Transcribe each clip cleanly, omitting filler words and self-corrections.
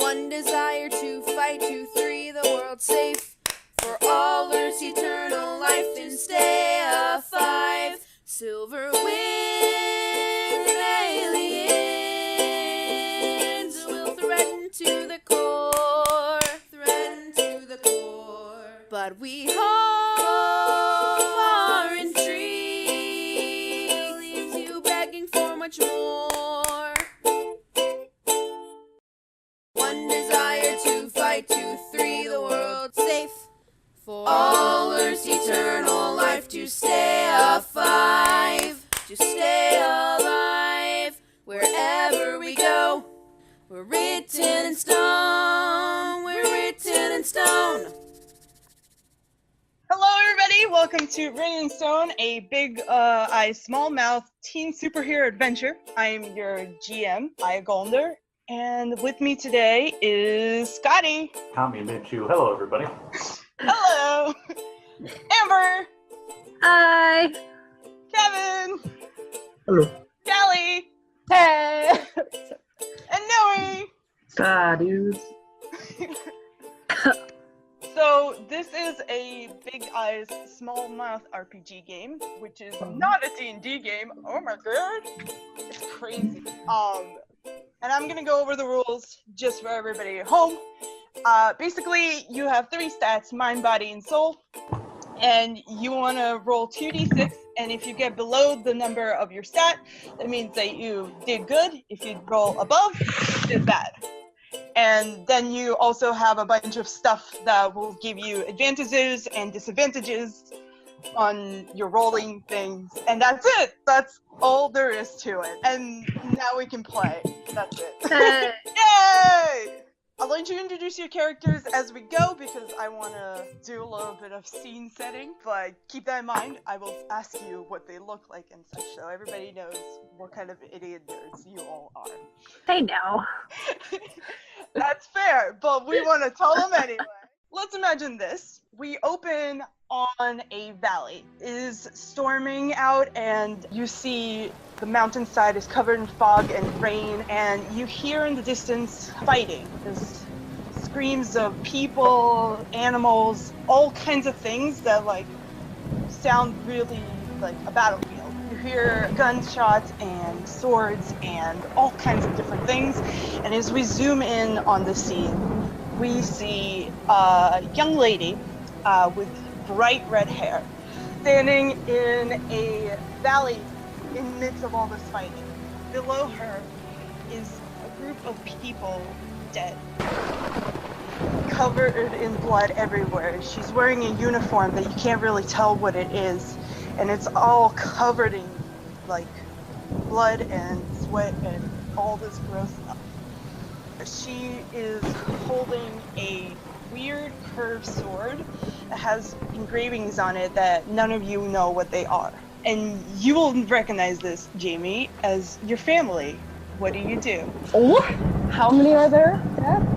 One desire, two fight, two, three, the world's safe. For all earth's eternal life, and stay alive. Silver winged aliens will threaten to the core, But we hope our intrigue leaves you begging for much more. One desire, two fight, two, three, the world's safe. For all earth's eternal life, to stay alive, wherever we go. We're written in stone, Hello everybody, welcome to Written in Stone, a big eye, small mouth teen superhero adventure. I am your GM, Aella Golder, and with me today is Scotty. Tommy Minshew. Hello everybody. Hello. Amber. Hi. Kevin. Hello. Callie. Hey. And Naomi. Dudes. So this is a big eyes, small mouth RPG game, which is not a D&D game. Oh my god. It's crazy. And I'm gonna go over the rules just for everybody at home. Basically, you have 3 stats, mind, body, and soul. And you want to roll 2d6, and if you get below the number of your stat, that means that you did good. If you roll above, you did bad. And then you also have a bunch of stuff that will give you advantages and disadvantages on your rolling things. And that's it. That's all there is to it. And now we can play. That's it. Yay! I'll let you introduce your characters as we go because I want to do a little bit of scene setting. But keep that in mind, I will ask you what they look like and such, so everybody knows what kind of idiot nerds you all are. They know. That's fair, but we want to tell them anyway. Let's imagine this. We open on a valley. It is storming out and you see the mountainside is covered in fog and rain, and you hear in the distance fighting. There's screams of people, animals, all kinds of things that sound really like a battlefield. You hear gunshots and swords and all kinds of different things. And as we zoom in on the scene, we see a young lady with bright red hair standing in a valley in the midst of all this fighting. Below her is a group of people dead, covered in blood everywhere. She's wearing a uniform that you can't really tell what it is, and it's all covered in blood and sweat and all this gross stuff. She is holding a weird curved sword that has engravings on it that none of you know what they are. And you will recognize this, Jamie, as your family. What do you do? Oh, how many are there dead?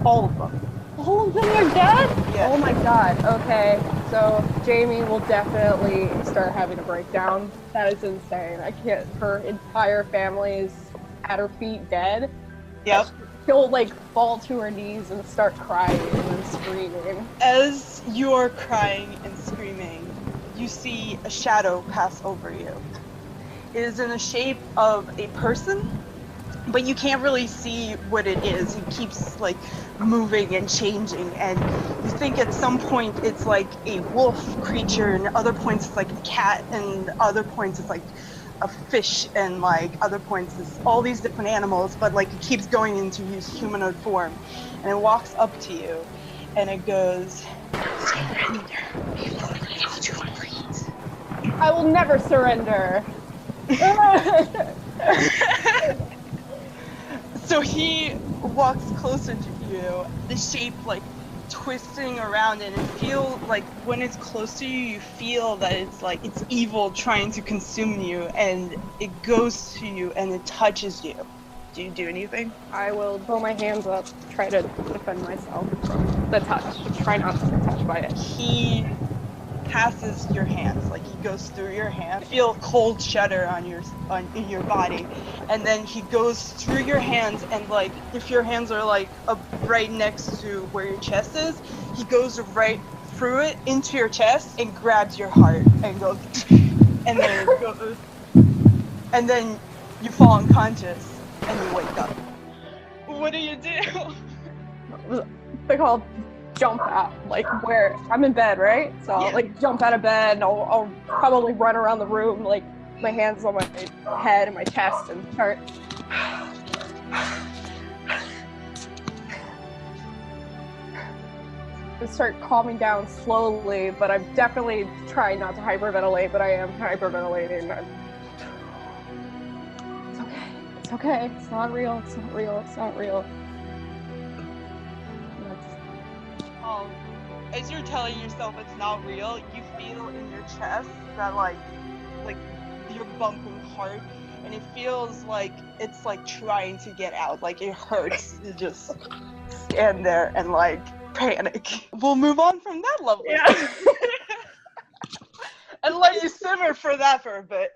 All of them. All of them are dead? Yes. Oh my god, okay. So Jamie will definitely start having a breakdown. That is insane. I can't, her entire family is at her feet dead. Yep. She'll fall to her knees and start crying and screaming. As you are crying and screaming, you see a shadow pass over you. It is in the shape of a person, but you can't really see what it is. It keeps moving and changing, and you think at some point it's like a wolf creature, and other points it's like a cat, and other points it's like a fish, and other points it's all these different animals, but it keeps going into its humanoid form, and it walks up to you, and it goes, "Surrender before we lose your brains." I will never surrender. So he walks closer to you, the shape twisting around, and it feels when it's close to you, you feel that it's evil trying to consume you, and it goes to you and it touches you. Do you do anything? I will throw my hands up, try to defend myself from the touch. Try not to get touched by it. He passes your hands, like he goes through your hand. You feel cold shudder in your body, and then he goes through your hands, and like if your hands are like right next to where your chest is, he goes right through it into your chest and grabs your heart and goes, and then it goes, and then you fall unconscious and you wake up. What do you do? They call jump out, like where I'm in bed, right? So I'll like jump out of bed and I'll probably run around the room, like my hands on my head and my chest, and start calming down slowly. But I'm definitely trying not to hyperventilate, but I am hyperventilating. It's okay. It's not real. It's not real. It's not real. As you're telling yourself it's not real, you feel in your chest that like you're bumping hard, and it feels like it's like trying to get out. Like it hurts to just stand there and like panic. We'll move on from that level. Yeah. And let you simmer for that for a bit.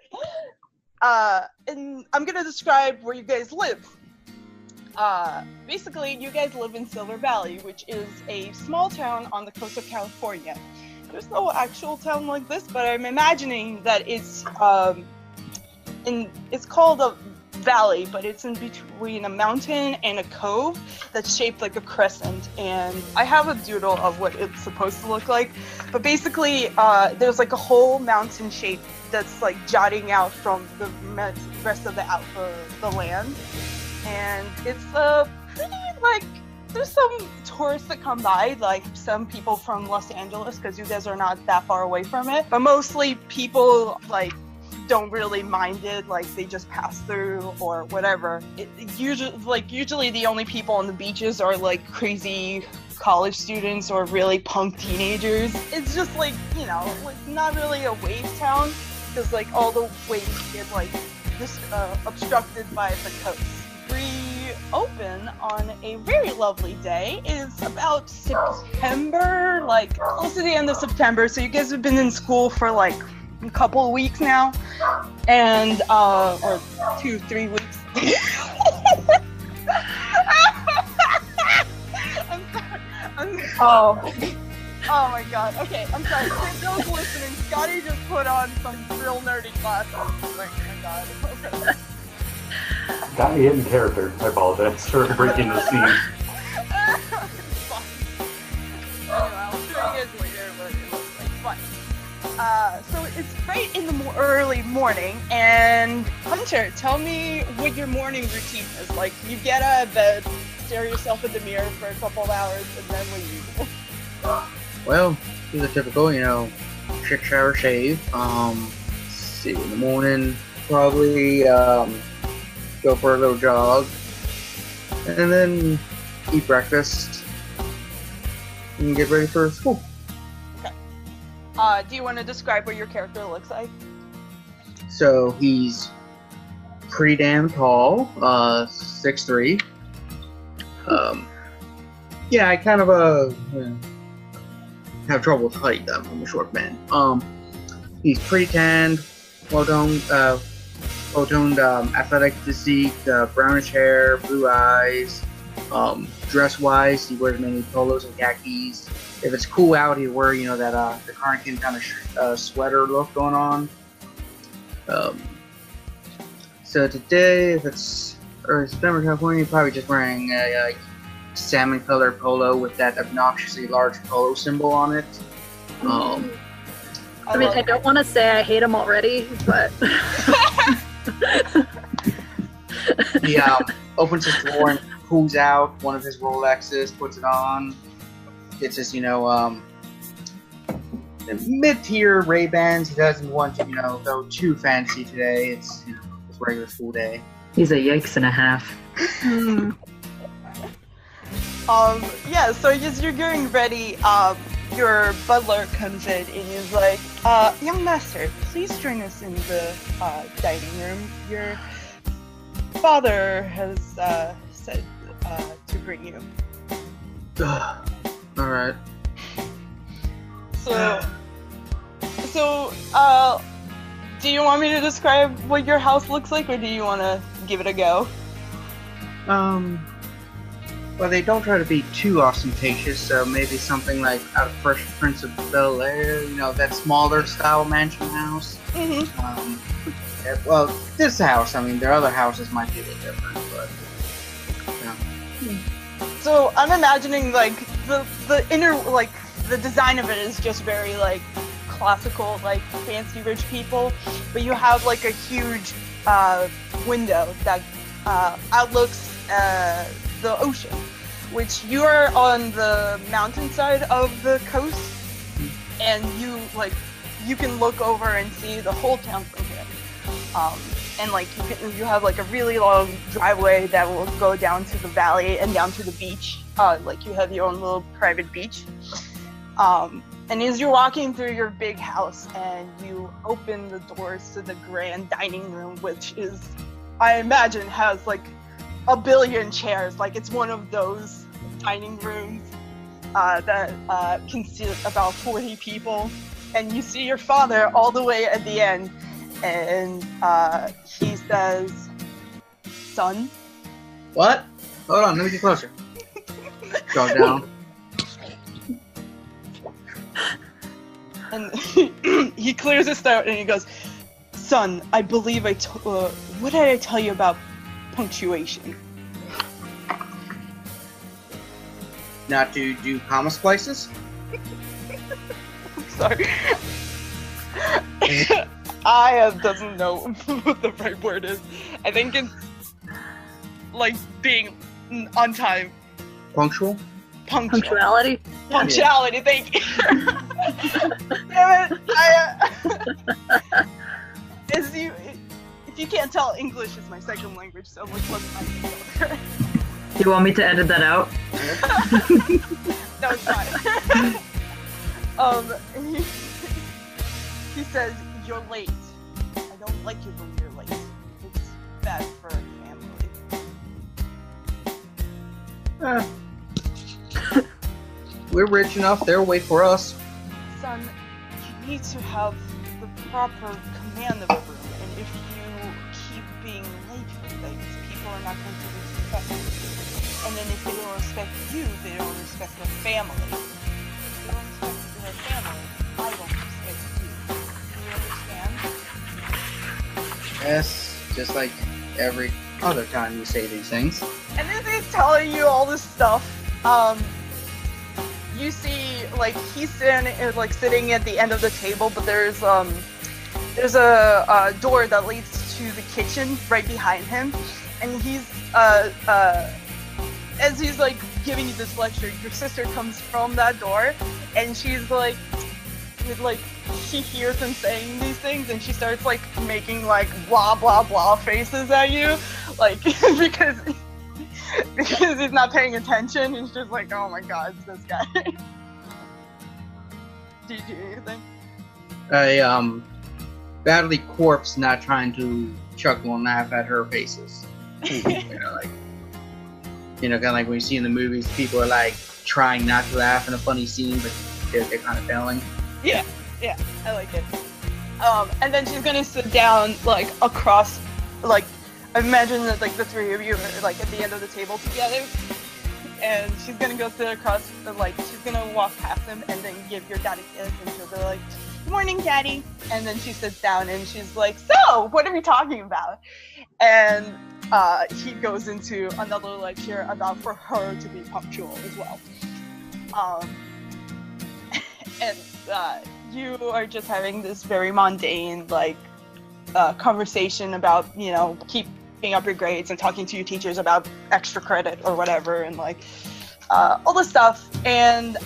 And I'm gonna describe where you guys live. Basically, you guys live in Silver Valley, which is a small town on the coast of California. There's no actual town like this, but I'm imagining that it's called a valley, but it's in between a mountain and a cove that's shaped like a crescent. And I have a doodle of what it's supposed to look like, but basically, there's like a whole mountain shape that's like jutting out from the rest of the land. And it's pretty, like, there's some tourists that come by, like some people from Los Angeles, because you guys are not that far away from it. But mostly people, like, don't really mind it, like they just pass through or whatever. Usually the only people on the beaches are like crazy college students or really punk teenagers. It's just like, you know, like not really a wave town, because like all the waves get like obstructed by the coast. We open on a very lovely day. It's about September, like close to the end of September. So you guys have been in school for like a couple of weeks now, and or 2-3 weeks. Oh my god. Okay, I'm sorry. For those listening, Scotty just put on some real nerdy glasses. Oh my god. Okay. Got me in character. I apologize for breaking the scene. Anyway, I'll show you guys later what it looks like. Fun. So it's right in the early morning, and Hunter, tell me what your morning routine is. Like, you get out of bed, stare yourself in the mirror for a couple of hours, and then what do you do? Well, it's a typical, you know, shit, shower, shave. See, in the morning, probably, go for a little jog, and then eat breakfast, and get ready for school. Okay. Do you want to describe what your character looks like? So, he's pretty damn tall, 6'3". Yeah, I kind of, have trouble with height. I'm a short man. He's pretty tanned, well-toned, athletic physique, brownish hair, blue eyes. Dress-wise, he wears mainly polos and khakis. If it's cool out, he wear, you know, that the cardigan kind of sweater look going on. So today, if it's early September, California, probably just wearing a salmon-colored polo with that obnoxiously large polo symbol on it. I mean, I don't want to say I hate him already, but He opens his drawer and pulls out one of his Rolexes, puts it on. It's just, you know, mid-tier Ray-Bans. He doesn't want to, you know, go too fancy today. It's, you know, it's a regular school day. he's a yikes and a half. Yeah, so as you're getting ready, your butler comes in and is like, young master, please join us in the dining room. Your father has said to bring you. Alright. So, So, do you want me to describe what your house looks like, or do you want to give it a go? Well, they don't try to be too ostentatious, so maybe something like out of Fresh Prince of Bel-Air, that smaller style mansion house. Well, this house, their other houses might be a little different, but, So, I'm imagining, like, the inner, like, the design of it is just very, like, classical, like, fancy rich people, but you have, like, a huge, window that, outlooks, the ocean, which you are on the mountainside of the coast, and you can look over and see the whole town from here. And like you have like a really long driveway that will go down to the valley and down to the beach. Like you have your own little private beach. And as you're walking through your big house and you open the doors to the grand dining room, which is, I imagine, has like a billion chairs. Like it's one of those dining rooms that can seat about 40 people. And you see your father all the way at the end, and he says, "Son." What? Hold on, let me get closer. Go down. And he clears his throat and he goes, "Son, I believe what did I tell you about punctuation?" Not to do comma splices? Sorry. I doesn't know what the right word is. I think it's like being on time. Punctual? Punctuality? Punctuality, thank you. Damn it, if you can't tell, English is my second language, so which one's my second? Do you want me to edit that out? No, it's fine. He says, "You're late. I don't like it when you're late. It's bad for a family." We're rich enough, they'll wait for us. "Son, you need to have the proper command of a room, and if you keep being late for things, people are not going to respect you. And then if they don't respect you, they don't respect their family. If they don't respect their family, I won't respect you. Do you understand?" Yes, just like every other time you say these things. And as he's telling you all this stuff, you see, like, he's sitting at the end of the table, but there's a door that leads to the kitchen right behind him, and he's as he's like giving you this lecture, your sister comes from that door, and she's like she hears him saying these things, and she starts like making like blah blah blah faces at you, like because he's not paying attention. He's just like, "Oh my god, it's this guy." Do you do anything? Badly corpse not trying to chuckle and laugh at her faces. Kind of like when you see in the movies, people are like trying not to laugh in a funny scene, but they're kind of failing. Yeah, I like it. And then she's gonna sit down like across, like, I imagine that like the three of you are like at the end of the table together, and she's gonna go sit across, like she's gonna walk past him and then give your dad a kiss, and she'll be like, "Good morning, Daddy." And then she sits down and she's like, "So, what are we talking about?" And he goes into another lecture about for her to be punctual as well. And you are just having this very mundane, like, conversation about, keeping up your grades and talking to your teachers about extra credit or whatever, and like all this stuff. And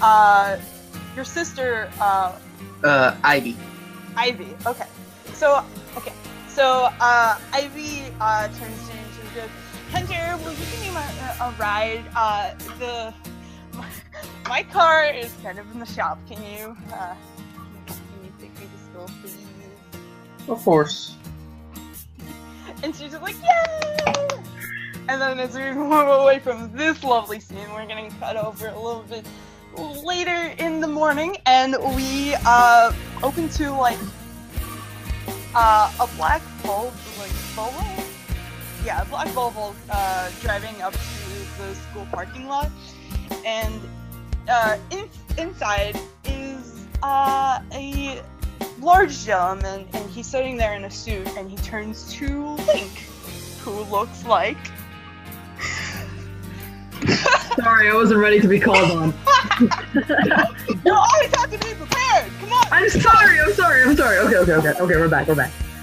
your sister, Ivy. Okay. So Ivy turns to you and she goes, "Hunter, will you give me a ride? My car is kind of in the shop. Can you take me to school, please?" Of course. And she's just like, "Yay!" And then as we move away from this lovely scene, we're gonna cut over a little bit later in the morning, and we open to like a black Volvo, yeah, a black Volvo driving up to the school parking lot, and inside is a large gentleman, and he's sitting there in a suit, and he turns to Link, who looks like. Sorry, I wasn't ready to be called on. You always have to be prepared. Come on. I'm sorry. Okay, we're back.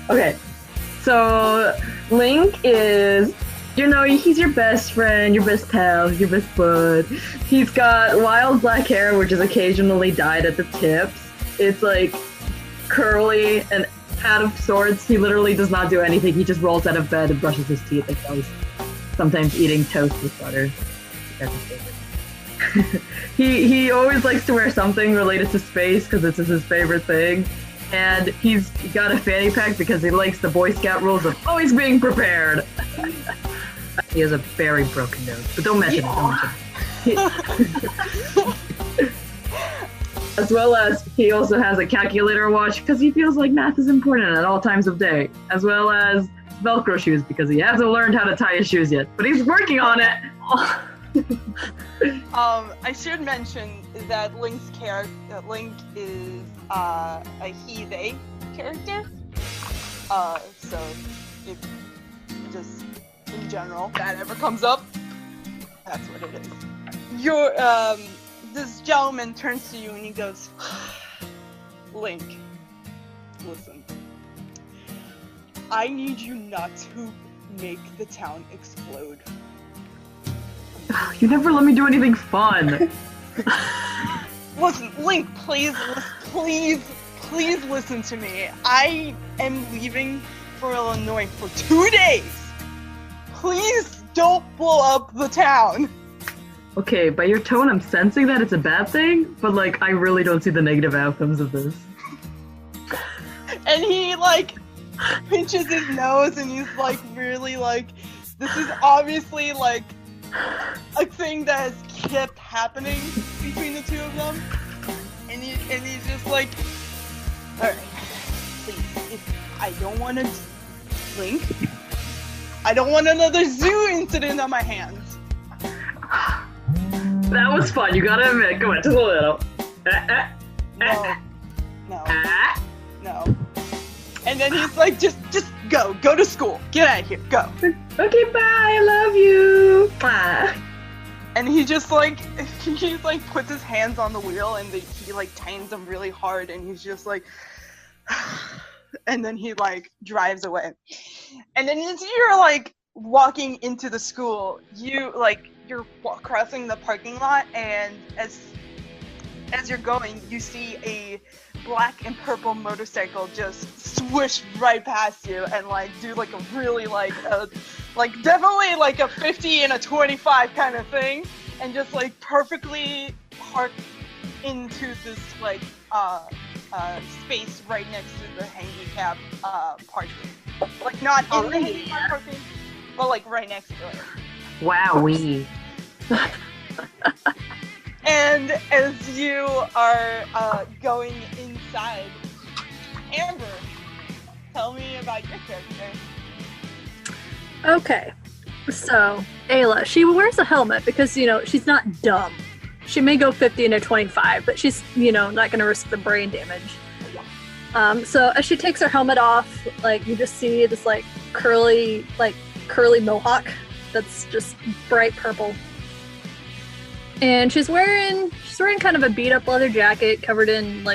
Okay, so Link is, he's your best friend, your best pal, your best bud. He's got wild black hair, which is occasionally dyed at the tips. It's like curly and out of sorts. He literally does not do anything. He just rolls out of bed and brushes his teeth and goes, sometimes eating toast with butter. That's his favorite. He always likes to wear something related to space because this is his favorite thing. And he's got a fanny pack because he likes the Boy Scout rules of always being prepared. He has a very broken nose, but don't mention it. As well as he also has a calculator watch because he feels like math is important at all times of day. As well as Velcro shoes because he hasn't learned how to tie his shoes yet, but he's working on it. I should mention that Link is a he/they character. So if just in general that ever comes up, that's what it is. This gentleman turns to you and he goes, Link, listen. I need you not to make the town explode. You never let me do anything fun. Listen, Link, please listen to me. I am leaving for Illinois for 2 days. Please don't blow up the town. Okay, by your tone, I'm sensing that it's a bad thing, but like, I really don't see the negative outcomes of this. And he like pinches his nose and he's like really like, this is obviously like a thing that has kept happening between the two of them, and he's just like, all right, please, if I don't want to Link, I don't want another zoo incident on my hands. That was fun. You gotta admit. Come on, just a little. No. And then he's like, just go to school, get out of here, go. Okay, bye. I love you. Bye. And he just like, puts his hands on the wheel and he like tightens them really hard and he's just like, and then he like drives away. And then as you're like walking into the school, you're crossing the parking lot, and as you're going, you see a black and purple motorcycle just swoosh right past you and like do like a really like definitely like a 50 and a 25 kind of thing, and just like perfectly park into this like space right next to the handicap parking, like not in the handicap parking, but like right next to it. Wowee. And as you are going inside, Amber, tell me about your character. Okay, so Aella, she wears a helmet because, she's not dumb. She may go 50 and a 25, but she's, not going to risk the brain damage. So as she takes her helmet off, like, you just see this, curly mohawk that's just bright purple. And she's wearing kind of a beat up leather jacket covered in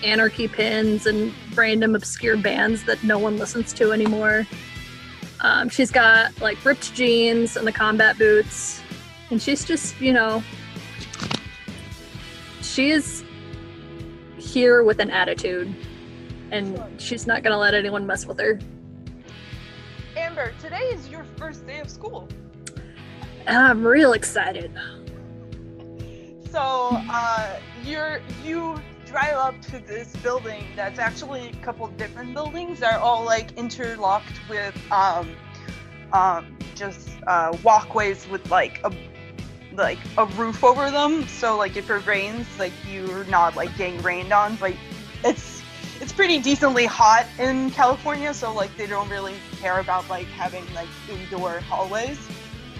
anarchy pins and random obscure bands that no one listens to anymore. She's got ripped jeans and the combat boots, and she's just, she is here with an attitude, and she's not gonna let anyone mess with her. Amber, today is your first day of school. I'm real excited. So, you drive up to this building that's actually a couple different buildings that are all interlocked with walkways with a roof over them. So if it rains, you're not getting rained on, but it's pretty decently hot in California, so like they don't really care about like having like indoor hallways.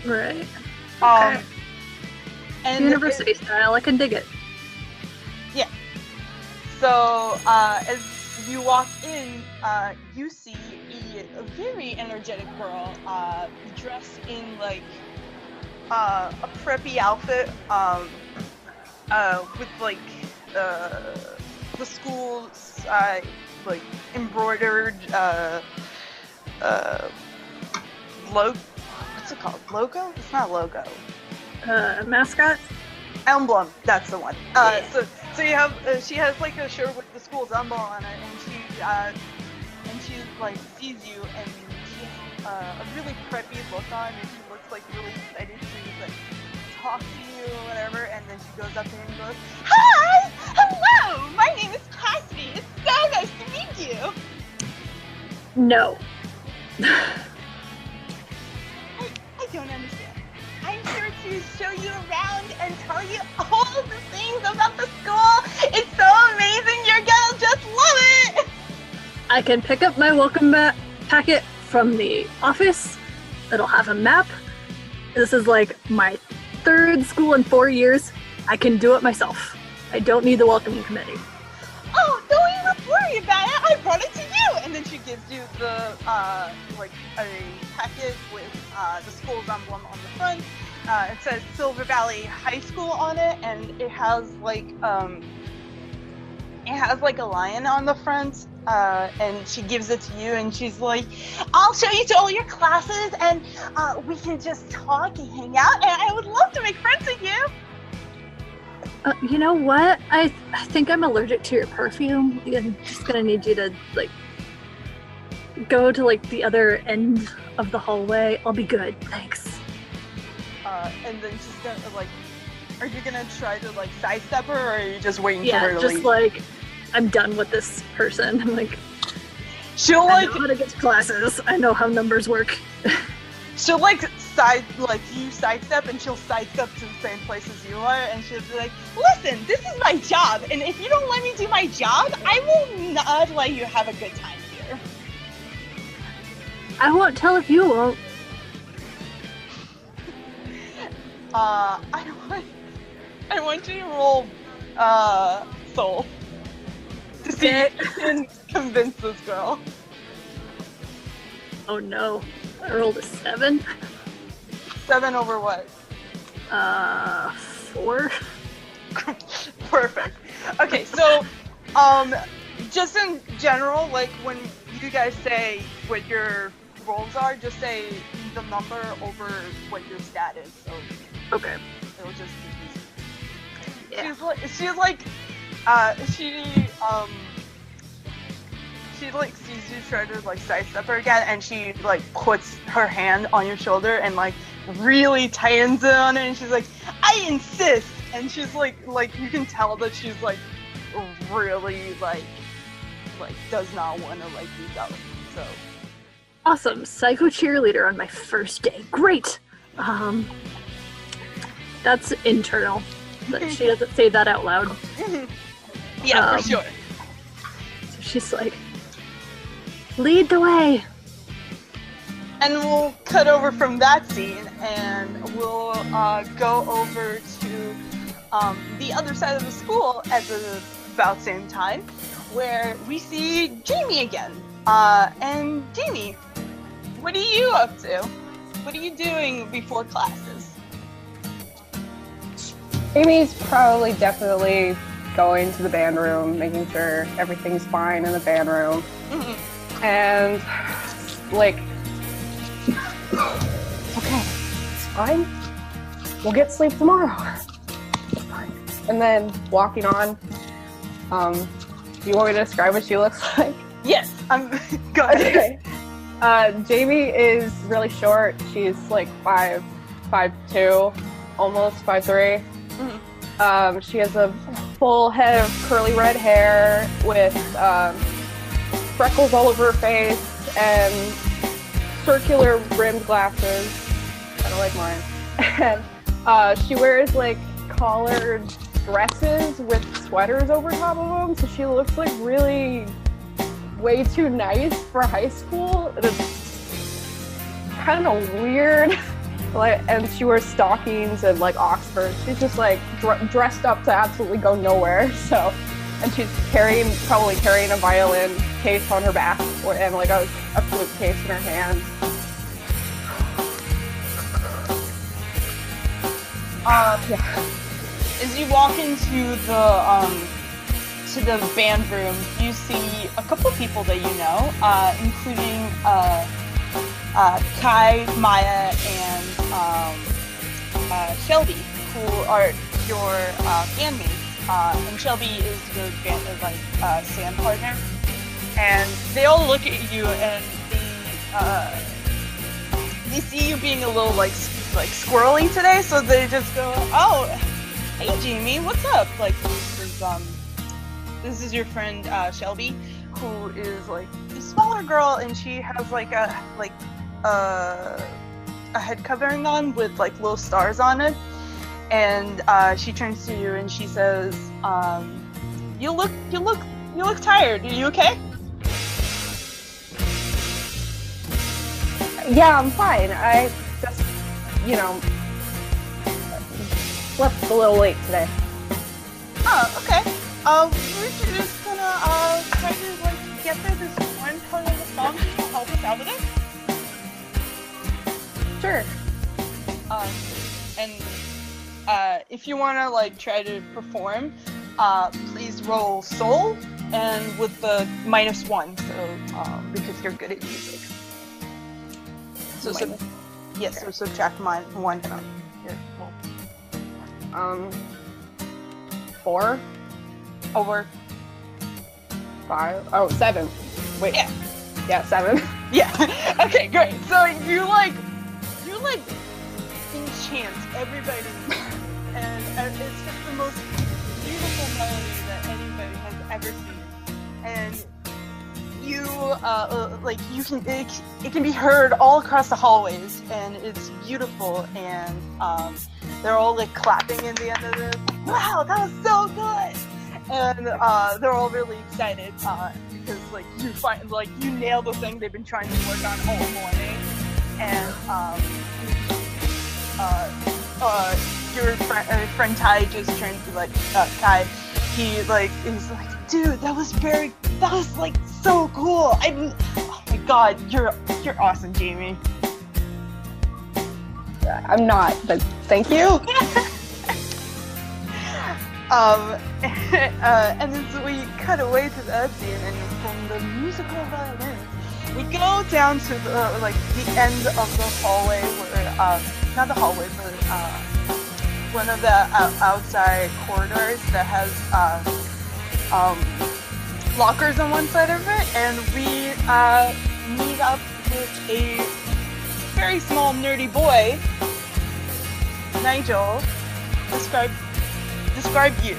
Right. Um, Okay. and University style, I can dig it. So as you walk in, you see a very energetic girl dressed in like a preppy outfit with like the school's like embroidered what's it called? Logo? It's not logo. Mascot? Emblem. That's the one. So you have she has like a shirt with the school's emblem on it, and she like sees you, and she has a really preppy look on, and she looks like really excited to like talk to you or whatever, and then she goes up to him and goes, "Hi, hello, my name is Cassidy. It's so nice to meet you." No. I don't understand. I'm here to show you around and tell you all the things about the school. It's so amazing. You're gonna just love it. I can pick up my welcome packet from the office. It'll have a map. This is like my 3rd school in 4 years. I can do it myself. I don't need the welcoming committee. Oh, don't even worry about it. I brought it to you. And then she gives you the like a packet with the school's emblem on the front. It says Silver Valley High School on it, and it has like a lion on the front. And she gives it to you, and she's like, "I'll show you to all your classes, and we can just talk and hang out. And I would love to make friends with you." You know what? I think I'm allergic to your perfume. I'm just gonna need you to like go to like the other end of the hallway. I'll be good. Thanks. And then she's gonna like, are you gonna try to like sidestep her, or are you just waiting for Yeah, her to just leave? like I'm done with this person. I'm like, She'll I like know how to get to classes. I know how numbers work. she'll you sidestep, and she'll sidestep to the same place as you are, and she'll be like, "Listen, this is my job, and if you don't let me do my job, I will not let you have a good time here." I won't tell if you won't. I want you to roll soul to see if you can convince this girl. Oh no. I rolled a 7. 7 over what? 4. Perfect. Okay, so just in general, like when you guys say what your rolls are, just say the number over what your stat is. So Okay. it'll just be easy. Yeah. She like sees you try to like sidestep her again, and she like puts her hand on your shoulder and like really tightens it on it, and she's like, "I insist!" And she's like you can tell that she's like really like does not want to like you go. So Awesome. Psycho cheerleader on my first day. Great. That's internal. But she doesn't say that out loud. yeah, for sure. So she's like, lead the way. And we'll cut over from that scene, and we'll go over to the other side of the school at the about same time, where we see Jamie again. And Jamie, what are you up to? What are you doing before classes? Amy's probably definitely going to the band room, making sure everything's fine in the band room. Mm-hmm. And like, okay, it's fine. We'll get sleep tomorrow. It's fine. And then walking on, do you want me to describe what she looks like? Yes, I'm good. Okay. Jamie is really short. She's like 5'2", almost 5'3". Mm-hmm. She has a full head of curly red hair with freckles all over her face and circular rimmed glasses, kind of like mine. And she wears like collared dresses with sweaters over top of them, so she looks like really way too nice for high school. It's kind of weird. Like, and she wears stockings and like Oxford. She's just like dressed up to absolutely go nowhere. So, and she's probably carrying a violin case on her back and like a flute case in her hand. Yeah. As you walk into the band room, you see a couple people that you know, including Kai, Maya, and Shelby, who are your bandmates. And Shelby is your band partner. And they all look at you and they see you being a little like squirrely today, so they just go, "Oh, hey Jamie, what's up?" Like this is your friend Shelby, who is like a smaller girl, and she has like a head covering on with like little stars on it. And she turns to you and she says, "You look tired. Are you okay?" Yeah, I'm fine. I just, slept a little late today. Oh, okay. We're just gonna try to like get through this one part of the song. Can you help us out with it? Sure. And if you wanna like try to perform, please roll soul and with the -1, so because you're good at music. So subtract -1 from your roll. 4 over 5. Oh, 7. Wait. Yeah, 7. Yeah. Okay, great. So you enchant everybody, and it's just the most beautiful melody that anybody has ever seen. And you it can be heard all across the hallways, and it's beautiful. And they're all like clapping in the end of it. Wow, that was so good! And they're all really excited because like you nailed the thing they've been trying to work on all morning. And your friend Ty just turned to like Kai. He like is like, "Dude, that was like so cool. Oh my god, you're awesome, Jamie." I'm not, but thank you. And then so we cut away to that scene, and from the musical violins, we go down to the end of the hallway, where not the hallway, but one of the outside corridors that has lockers on one side of it, and we meet up with a very small nerdy boy. Nigel, describe you.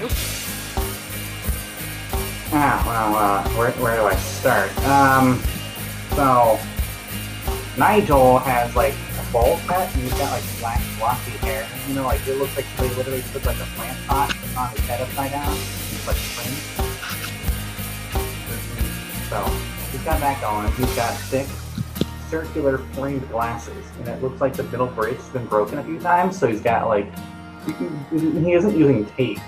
Where do I start? So Nigel has like a bowl cut, and he's got like black glossy hair. Like it looks like they literally put like a plant pot on his head upside down. It's like spring. So he's got that going. He's got thick, circular framed glasses, and it looks like the middle brace's been broken a few times. So he's got like he isn't using tape.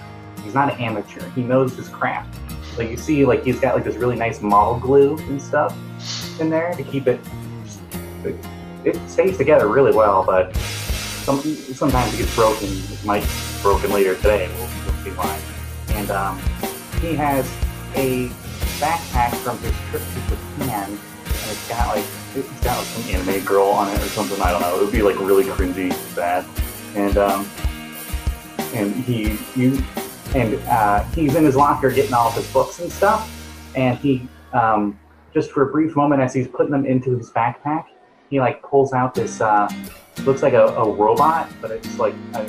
He's not an amateur. He knows his craft. Like you see, like he's got like this really nice model glue and stuff in there to keep it. It stays together really well, but sometimes it gets broken. It might be broken later today. We'll see why. And he has a backpack from his trip to Japan, and it's got like some anime girl on it or something. I don't know. It would be like really cringy, bad. And he's in his locker getting all of his books and stuff. And he just for a brief moment, as he's putting them into his backpack, he like pulls out this looks like a robot, but it's like a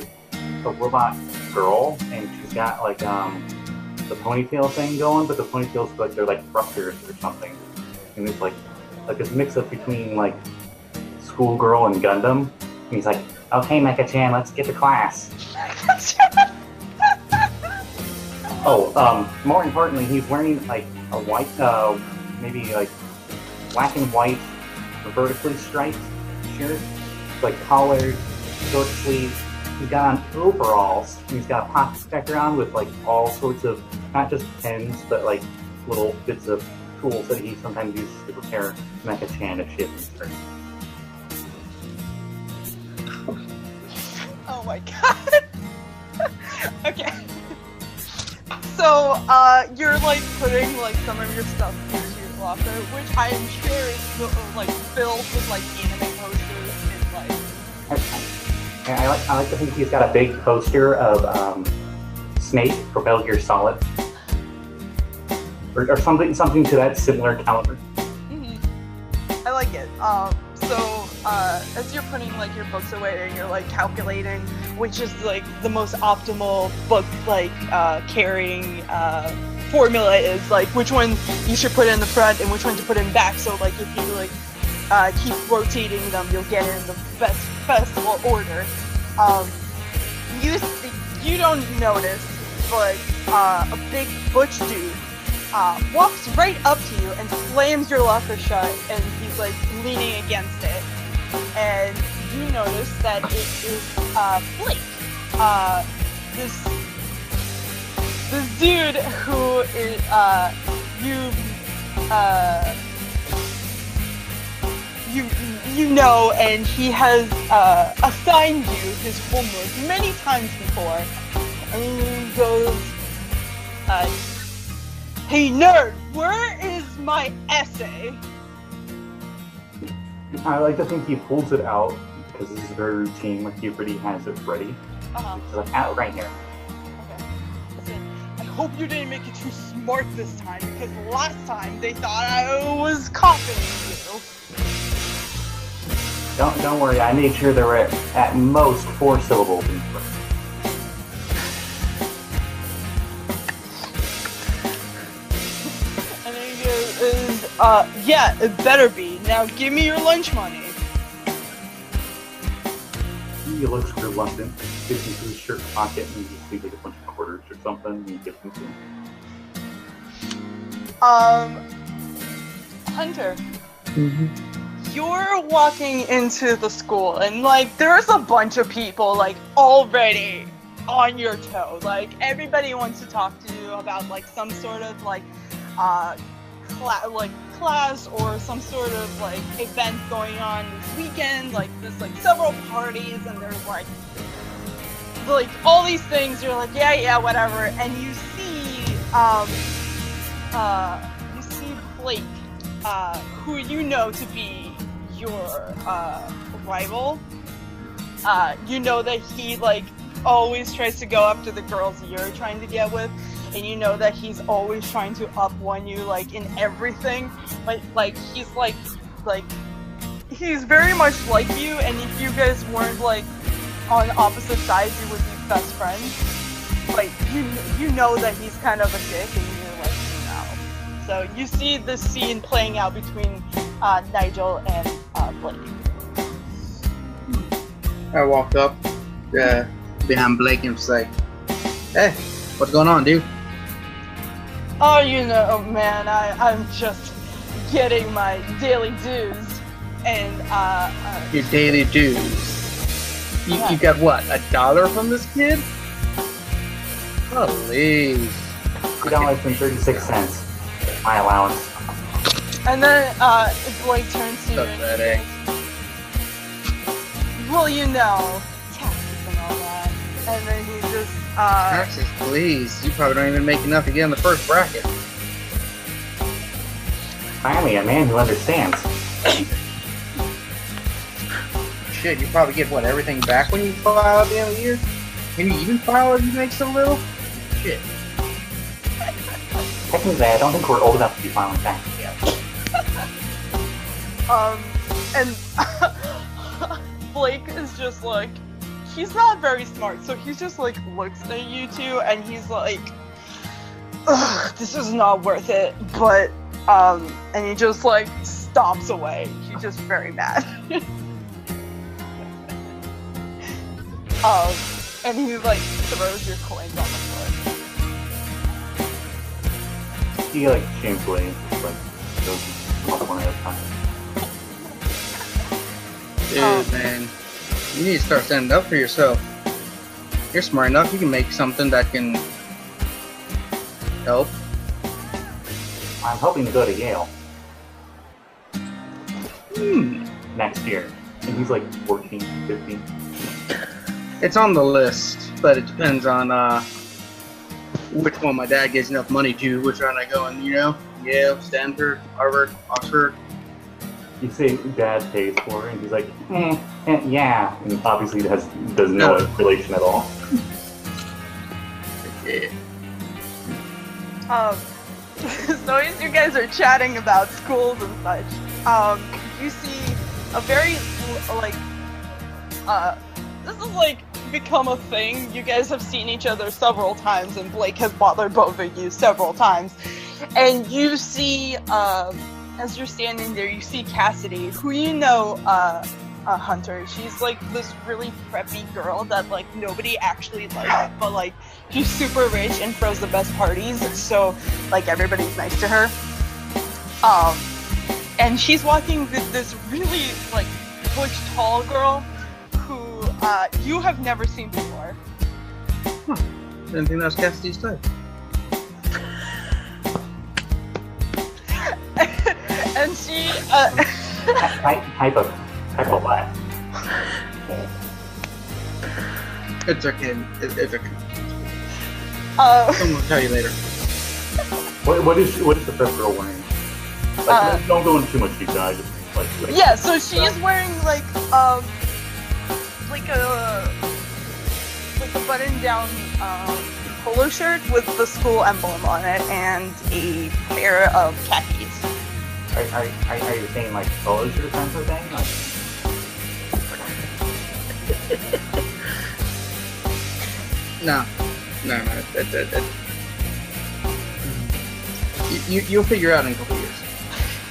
robot girl, and she's got like the ponytail thing going, but the ponytails like they're like thrusters or something, and it's like this mix up between like schoolgirl and Gundam. And he's like, "Okay, Mecha-chan, let's get to class." More importantly, he's wearing like a white, maybe like black and white, vertically striped shirt, like collared, short sleeves. He's got on overalls. He's got a pocket protector on with like all sorts of, not just pens, but like little bits of tools that he sometimes uses to prepare Mecha-chan if she has any. Oh my god. Okay. So, you're like putting like some of your stuff into your locker, which I am sure is like filled with like anime posters and like. I like to think he's got a big poster of Snake from Metal Gear Solid, or something to that similar caliber. I like it. So as you're putting like your books away and you're like calculating which is like the most optimal book like carrying formula is, like which one you should put in the front and which one to put in back. So like if you like keep rotating them, you'll get in the best order. You don't notice, but a big butch dude walks right up to you and slams your locker shut, and he's like leaning against it. And you notice that it is Blake. This dude who is you know, and he has assigned you his homework many times before. And he goes, "Hey nerd, where is my essay?" I like to think he pulls it out because this is very routine. Like he already has it ready. He's like, out right here. Okay. Listen, I hope you didn't make it too smart this time, because last time they thought I was copying you. Don't worry. I made sure there were at most 4 syllables in front. And then he goes, yeah, it better be. Now give me your lunch money. He looks reluctant, gets into his shirt pocket, and he just leaves like a bunch of quarters or something, and he gives them to him. Hunter. You're walking into the school, and like there's a bunch of people like already on your toe. Like everybody wants to talk to you about like some sort of like class or some sort of like event going on this weekend. Like there's like several parties, and there's like all these things. You're like, yeah, whatever. And you see Blake, who you know to be your rival. You know that he like always tries to go after the girls you're trying to get with, and you know that he's always trying to up-one you like in everything. But like he's like he's very much like you, and if you guys weren't like on opposite sides, you would be best friends. Like you know that he's kind of a dick, and you're like, no. So you see this scene playing out between Nigel and Blake. I walk up behind Blake and say, "Hey, what's going on, dude?" Oh, you know, man, I'm just getting my daily dues, and Your daily dues. You got what? $1 from this kid? Please. $2.36. My allowance. And then Blake turns to you and Pathetic. well, you know, taxes and all that. And then he just Taxes, please. You probably don't even make enough to get in the first bracket. Finally, a man who understands. Shit, you probably get what, everything back when you file at the end of the year? Can you even file if you make so little? Shit. Technically, I don't think we're old enough to be filing taxes yet. and Blake is just like, he's not very smart, so he just like looks at you two, and he's like, ugh, this is not worth it, but and he just like stomps away. He's just very mad. And he like throws your coins on the floor. He like shamefully like goes up one at a time. Dude, man, you need to start standing up for yourself. You're smart enough. You can make something that can help. I'm hoping to go to Yale next year. And he's like 14, 15. It's on the list, but it depends on which one my dad gives enough money to, which one I go in, you know? Yale, Stanford, Harvard, Oxford. You say dad pays for it, and he's like, yeah. And obviously doesn't know a relation at all. Yeah. So as you guys are chatting about schools and such, you see a very, like, this is like become a thing. You guys have seen each other several times, and Blake has bothered both of you several times. And you see, as you're standing there, you see Cassidy, who you know, Hunter. She's like this really preppy girl that like nobody actually likes, but like she's super rich and throws the best parties, so like everybody's nice to her. And she's walking with this really like butch tall girl who you have never seen before. Didn't think that was Cassidy's type. And she Type of what? It's okay. It's okay. Someone will tell you later. What is the prep girl wearing? Like, don't go into too much detail. I just like. yeah, so she's wearing like a button-down polo shirt with the school emblem on it and a pair of khakis. Are you saying like polo shirt kind of thing? Like... No. You'll figure out in a couple years.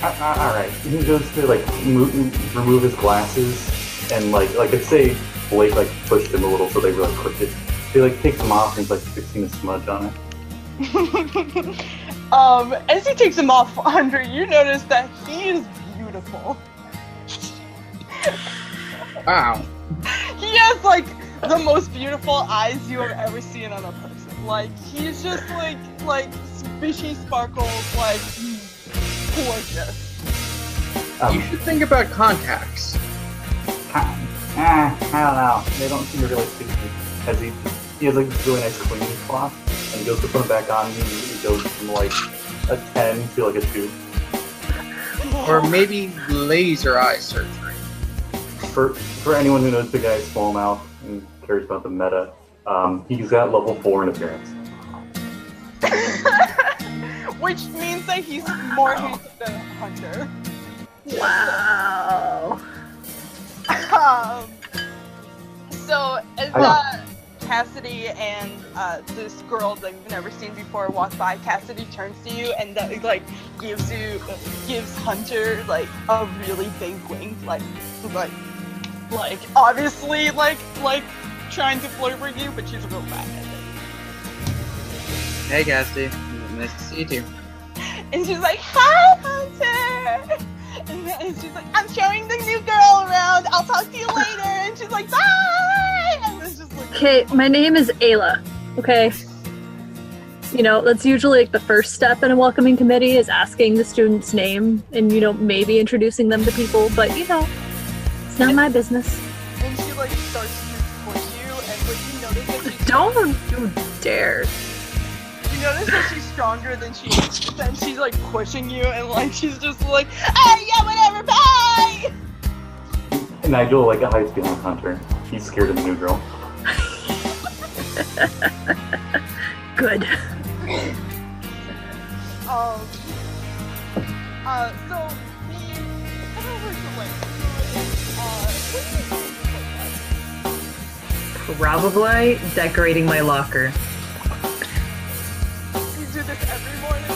Alright, he goes to like remove his glasses and like let's say Blake like pushed him a little so they were like crooked. He like takes them off and he's like fixing a smudge on it. As he takes them off, Hunter, you notice that he is beautiful. Wow. He has like the most beautiful eyes you have ever seen on a person. Like he's just like fishy sparkles, like gorgeous. You should think about contacts. I don't know. They don't seem to really suit me. As he has like this really nice cleaning cloth, and he goes to put them back on, and he goes from like a 10 to like a 2. Or maybe laser eye surgery. For anyone who knows the guy Small Mouth and cares about the meta, he's got level 4 in appearance. Which means that he's more handsome than Hunter. Wow. So as Cassidy and this girl that you've never seen before walk by, Cassidy turns to you and like gives Hunter like a really big wink, like obviously like trying to flirt with you, but she's real bad at it. Hey, Cassidy. Nice to see you too. And she's like, "Hi, Hunter." And she's like, "I'm showing the new girl around. I'll talk to you later." And she's like, "Bye." And it's just like, Okay, my name is Aella. Okay. You know, that's usually like the first step in a welcoming committee is asking the student's name and, you know, maybe introducing them to people, but you know, it's not my business. and she like starts to push you, and like you notice that Don't you dare. you notice that she's stronger than she is. Then she's like pushing you, and like she's just like, "Hey, yeah, whatever, bye." Nigel like hides behind Hunter. He's scared of the new girl. Good. So the head over to like, what do you think? Probably decorating my locker. You do this every morning?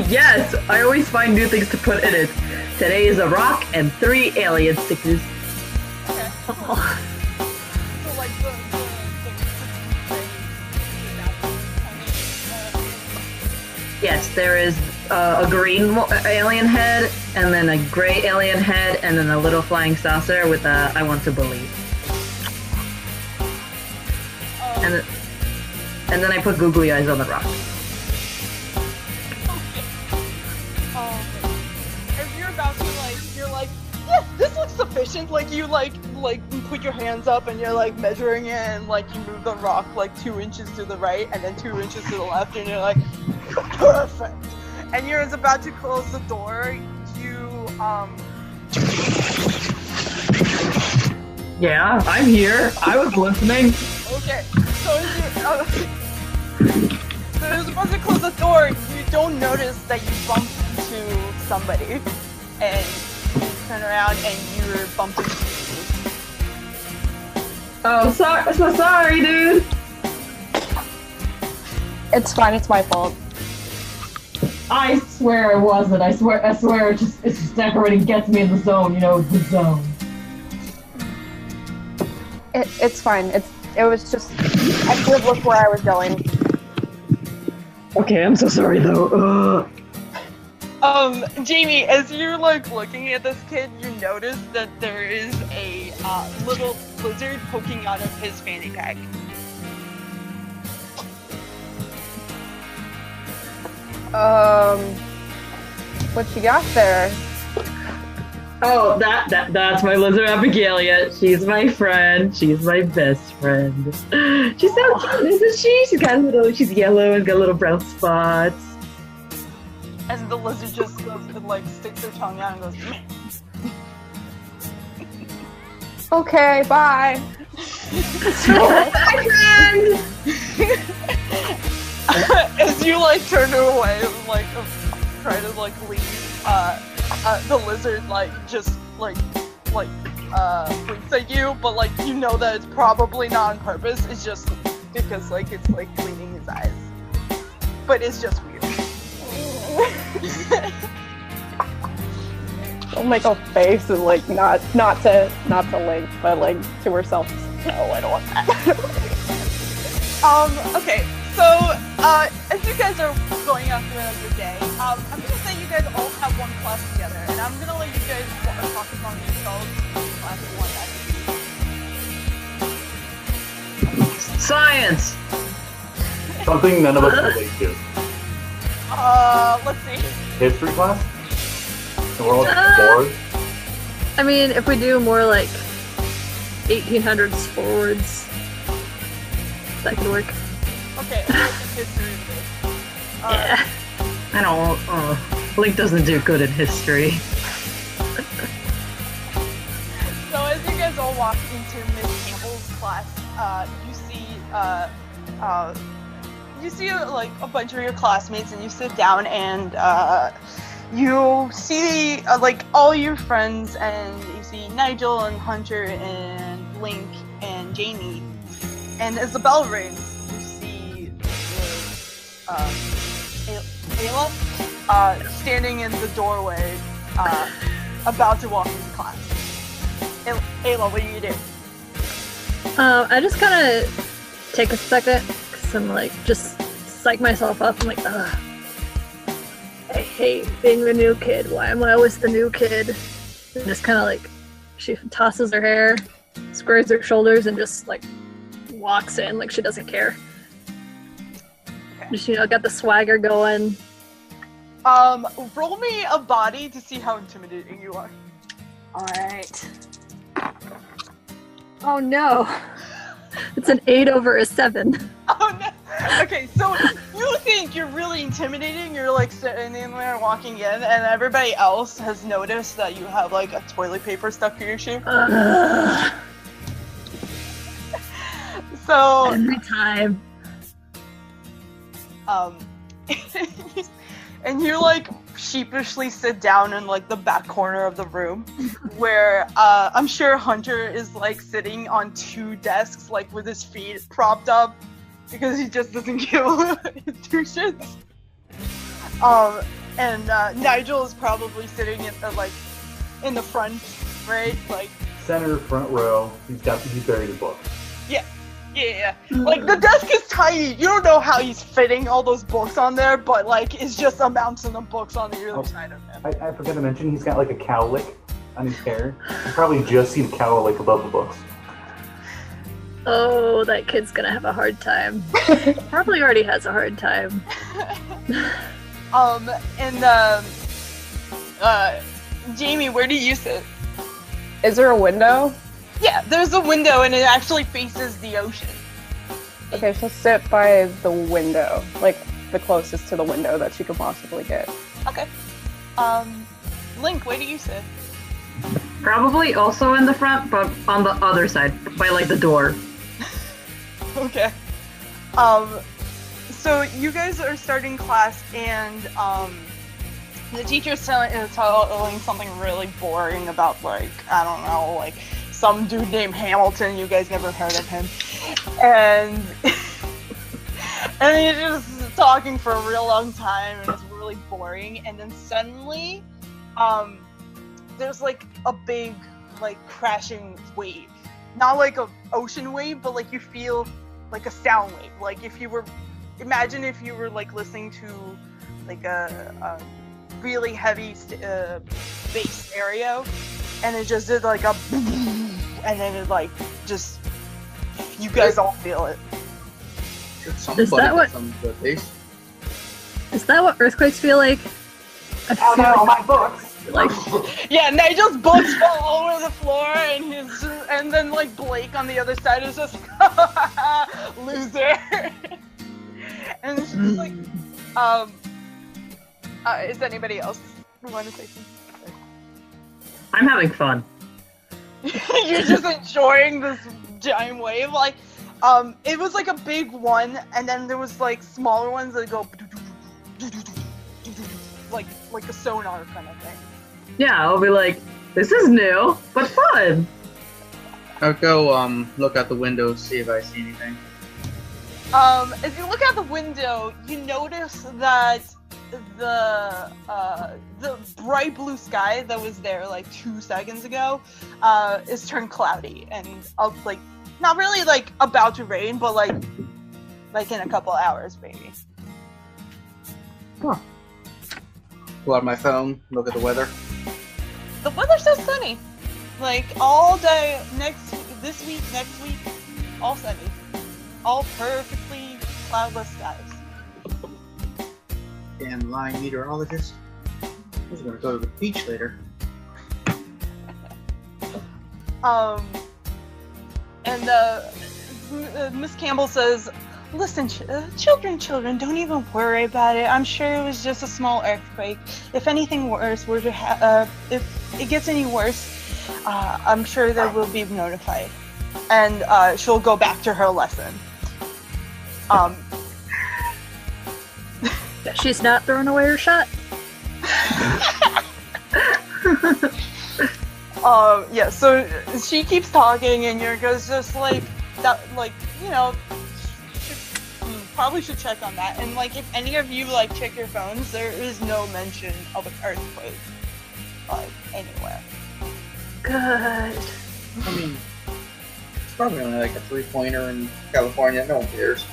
Yes, I always find new things to put in it. Today is a rock and 3 alien stickers. Okay. So like the Yes, there is a green alien head, and then a gray alien head, and then a little flying saucer with a "I want to believe." And then I put googly eyes on the rock. As you're about to you're like, yeah, this looks sufficient. Like you put your hands up and you're like measuring it, and like you move the rock like 2 inches to the right and then 2 inches to the left, and you're like, perfect. And you're about to close the door. Yeah, I'm here. I was listening. Okay, so as you're about to close the door, you don't notice that you bumped into somebody, and you turn around and you're bumped into you. Oh, so sorry, dude. It's fine. It's my fault. I swear it wasn't. I swear it's just decorating gets me in the zone. You know, the zone. It's fine. It was just I should have looked where I was going. Okay, I'm so sorry though. Jamie, as you're like looking at this kid, you notice that there is a little lizard poking out of his fanny pack. What you got there? Oh, that's my lizard Abigail. She's my friend. She's my best friend. She's so cute, isn't she? She's yellow and got little brown spots. And the lizard just goes and like sticks her tongue out and goes, meh. Okay, bye. My friend. As you like turn her away and like try to like leave, the lizard like just like winks at you, but like you know that it's probably not on purpose. It's just because like it's like cleaning his eyes, but it's just weird. She'll make a face and like not to Link, but like to herself. No, I don't want that. Okay. So, as you guys are going out throughout your day, I'm gonna say you guys all have one class together, and I'm gonna let you guys talk among yourselves in class one. Science. Something none of us relate to. Let's see. History class? And we're all bored? I mean, if we do more like 1800s forwards, that could work. Okay, history of this. Yeah. I don't. Link doesn't do good at history. So as you guys all walk into Miss Campbell's class, you see like a bunch of your classmates, and you sit down, and you see like all your friends, and you see Nigel and Hunter and Link and Jamie, and as the bell rings, Aella, standing in the doorway, about to walk into class. Aella, what do you do? I just kind of take a second, because I'm like, just psych myself up. I'm like, ugh. I hate being the new kid. Why am I always the new kid? And just kind of like, she tosses her hair, squares her shoulders, and just like walks in like she doesn't care. Just, got the swagger going. Roll me a body to see how intimidating you are. Alright. Oh no. It's an 8 over a 7. Oh no. Okay, so you think you're really intimidating, you're like sitting in there walking in, and everybody else has noticed that you have like a toilet paper stuck to your shoe. So every time. And you like sheepishly sit down in like the back corner of the room where I'm sure Hunter is like sitting on 2 desks like with his feet propped up because he just doesn't give his 2 shits. And Nigel is probably sitting like in the front, right? Like center front row. He's buried a book. Yeah. Yeah. Like, the desk is tiny. You don't know how he's fitting all those books on there, but, like, it's just a mountain of books on the other side of him. I forgot to mention he's got like a cowlick on his hair. You probably just see the cowlick above the books. Oh, that kid's gonna have a hard time. Probably already has a hard time. Jamie, where do you sit? Is there a window? Yeah, there's a window and it actually faces the ocean. Okay, she'll sit by the window, like the closest to the window that she could possibly get. Okay. Link, where do you sit? Probably also in the front, but on the other side, by like the door. Okay. So you guys are starting class and, the teacher's telling something really boring about, like, I don't know, like, some dude named Hamilton, you guys never heard of him. And he's just talking for a real long time, and it's really boring, and then suddenly, there's, like, a big, like, crashing wave. Not like a ocean wave, but, like, you feel like a sound wave. Like, if you were, imagine if you were, like, listening to, like, a really heavy bass stereo, and it just did like a and then it like just you guys all feel it. Is that what earthquakes feel like? Oh no, my books! Like, Yeah, Nigel's books fall all over the floor, and then like Blake on the other side is just loser. And it's just like is anybody else want to say something? I'm having fun. You're just enjoying this giant wave, like, it was like a big one, and then there was like smaller ones that go like a sonar kind of thing. Yeah, I'll be like, this is new, but fun. I'll go look out the window, see if I see anything. If you look out the window, you notice that the bright blue sky that was there like 2 seconds ago is turned cloudy and like not really like about to rain, but like in a couple hours maybe. Huh. Pull out my phone, look at the weather. The weather's so sunny, like all day this week, next week, all sunny, all perfectly cloudless skies. Damn lying meteorologist. I was gonna go to the beach later. And Miss Campbell says, "Listen, children, don't even worry about it. I'm sure it was just a small earthquake. If anything worse were to if it gets any worse, I'm sure they will be notified." And she'll go back to her lesson. she's not throwing away her shot. Yeah, so she keeps talking, and Yurga's just like, that, like, you know, probably should check on that. And like, if any of you like check your phones, there is no mention of an earthquake, like, anywhere. Good. I mean, it's probably only like a 3-pointer in California. No one cares.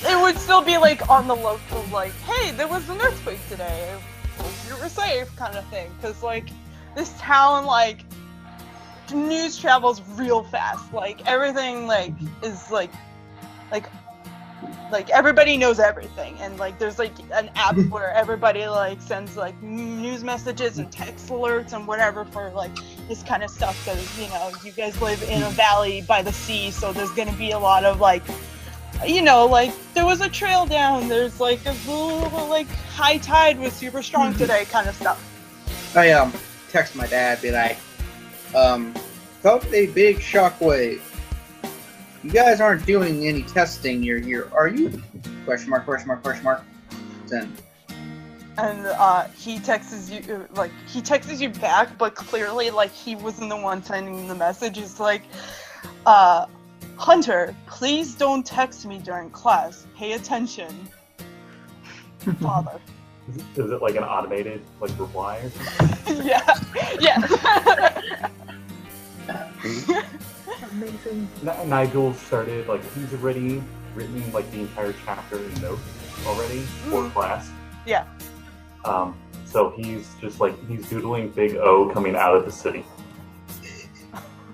It would still be like on the local, like, hey, there was an earthquake today. Hope you were safe, kind of thing. Because like, this town, like, news travels real fast. Like, everything, like, is like everybody knows everything, and like there's like an app where everybody like sends like news messages and text alerts and whatever for like this kind of stuff, because you know you guys live in a valley by the sea, so there's gonna be a lot of like, you know, like there was a trail down, there's like a little like high tide was super strong today kind of stuff. I text my dad, be like, felt a big shockwave. You guys aren't doing any testing near here, are you? Question mark, question mark, question mark. Send. And he texts you back, but clearly like he wasn't the one sending the message. It's like, Hunter, please don't text me during class. Pay attention. Father. Is it like an automated like reply or something? Yeah. Amazing. Nigel started, like, he's already written, like, the entire chapter in notes already for class. Yeah. So he's just, like, he's doodling Big O coming out of the city.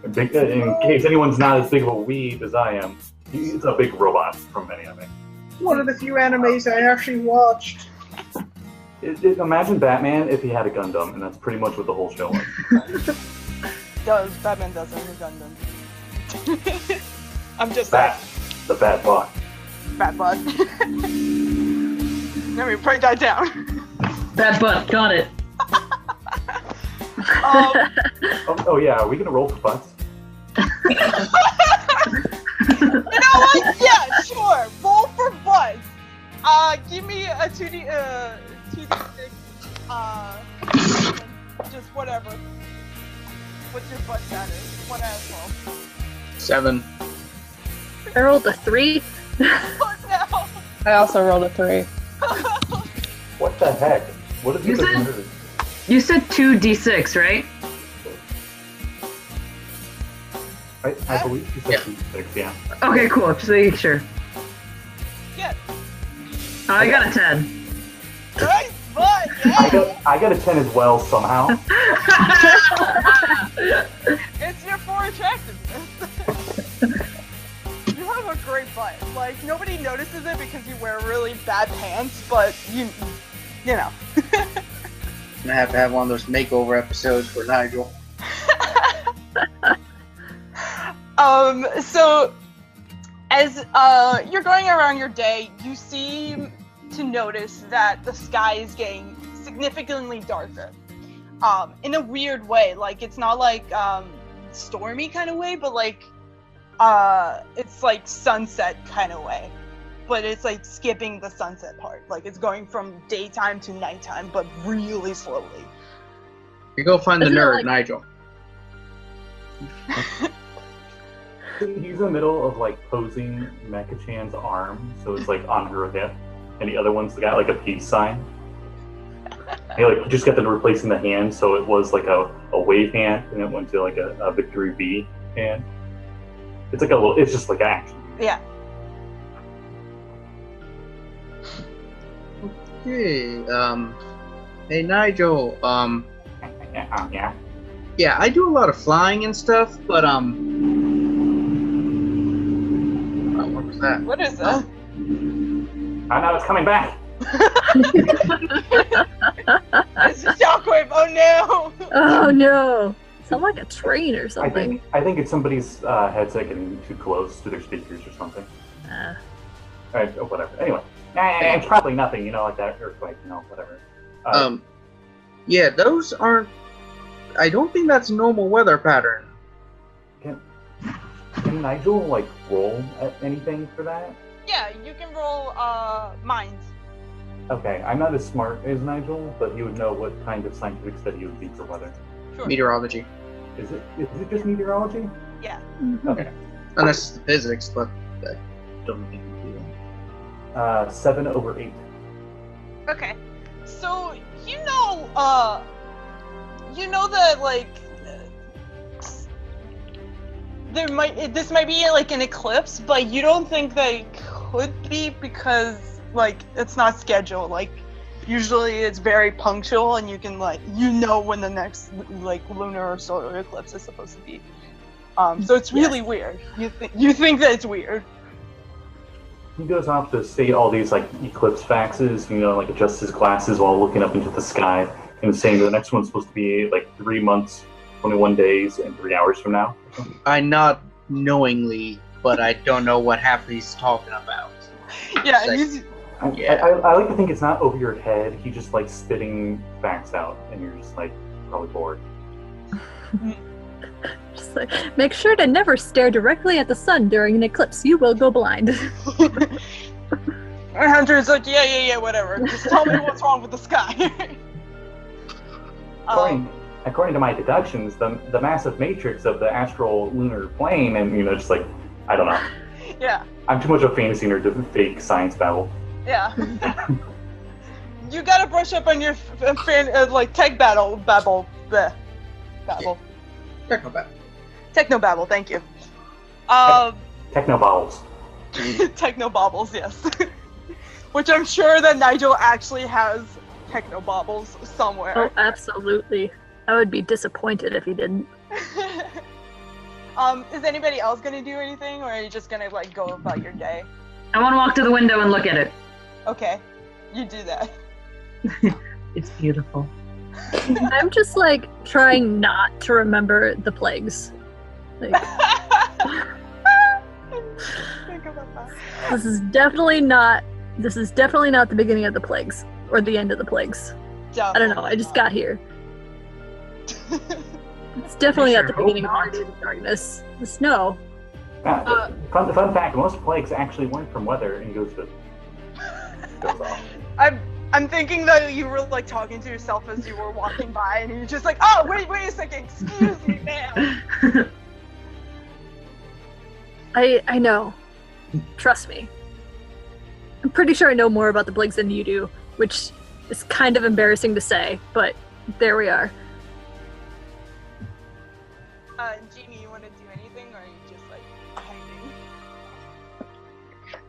In case anyone's not as big of a weeb as I am, he's a big robot from anime. One of the few animes I actually watched. Imagine Batman if he had a Gundam, and that's pretty much what the whole show was. Batman does have a Gundam. I'm just The Bat Bot. Bat bud. Let me break that down. That butt, got it. Oh yeah, are we gonna roll for butts? You know what? Yeah, sure. Roll for butts. Give me a 2d6. Just whatever. What's your butt status? 1 out of 12. 7. I rolled a 3. What now? I also rolled a 3. What the heck? What did You you said- do? You said 2d6, right? I believe you said Yeah. 6, yeah. Okay, cool. Just making sure. Yeah. I got a 10. Nice butt. Yeah. I got a 10 as well somehow. It's your 4 attractiveness. You have a great butt. Like, nobody notices it because you wear really bad pants, but you know. I'm gonna have to have one of those makeover episodes for Nigel. So as you're going around your day, you seem to notice that the sky is getting significantly darker. In a weird way. Like, it's not like stormy kind of way, but like it's like sunset kind of way. But it's like skipping the sunset part. Like, it's going from daytime to nighttime, but really slowly. You go find the Isn't it nerd, like- Nigel. He's in the middle of like posing Mecha-chan's arm, so it's like on her hip, and the other one's got like a peace sign. He just got to replacing the hand, so it was like a wave hand, and it went to like a victory V hand. It's like it's just like action. Yeah. Okay, hey Nigel, Yeah. yeah, I do a lot of flying and stuff, but what was that? What is that? I know it's coming back. It's a shockwave. Oh no! Oh no! Sound like a train or I something. think it's somebody's headset getting too close to their speakers or something. Alright, whatever. Anyway, it's probably nothing, like that earthquake, whatever. Yeah, those aren't. I don't think that's normal weather pattern. Can Nigel like roll at anything for that? Yeah, you can roll minds. Okay, I'm not as smart as Nigel, but he would know what kind of scientific study would be for weather. Sure. Meteorology. Is it just meteorology? Yeah. Okay. Unless it's physics, but I don't think we do that. 7 over 8. Okay. So that like this might be like an eclipse, but you don't think that it could be because like it's not scheduled. Like usually it's very punctual, and you can when the next like lunar or solar eclipse is supposed to be. So it's really weird. You think that it's weird. He goes off to state all these like eclipse faxes, like adjusts his glasses while looking up into the sky and saying the next one's supposed to be like 3 months, 21 days, and 3 hours from now. I not knowingly, but I don't know what half he's talking about. Yeah. It's I like to think it's not over your head. He just like spitting facts out, and you're just like probably bored. Just like, make sure to never stare directly at the sun during an eclipse. You will go blind. Hunter's like, yeah, whatever. Just tell me what's wrong with the sky. According to my deductions, the massive matrix of the astral lunar plane, and just like, I don't know. Yeah. I'm too much of a fantasy nerd to fake science babble. Yeah. You gotta brush up on your tech babble. Technobabble. Technobabble, thank you. Techno bowels. Techno baubles, yes. Which I'm sure that Nigel actually has techno baubles somewhere. Oh, absolutely. I would be disappointed if he didn't. Is anybody else gonna do anything, or are you just gonna like go about your day? I want to walk to the window and look at it. Okay, you do that. It's beautiful. I'm just like trying not to remember the plagues. Like, Think about that. this is definitely not the beginning of the plagues or the end of the plagues. I don't know. I just got here. It's definitely not the beginning of our days of darkness. The snow. Fun fact: most plagues actually weren't from weather and goes off. I'm thinking that you were like talking to yourself as you were walking by, and you're just like, oh wait a second, excuse me, ma'am. I know. Trust me. I'm pretty sure I know more about the plagues than you do, which is kind of embarrassing to say, but there we are. Jamie, you want to do anything, or are you just like hiding?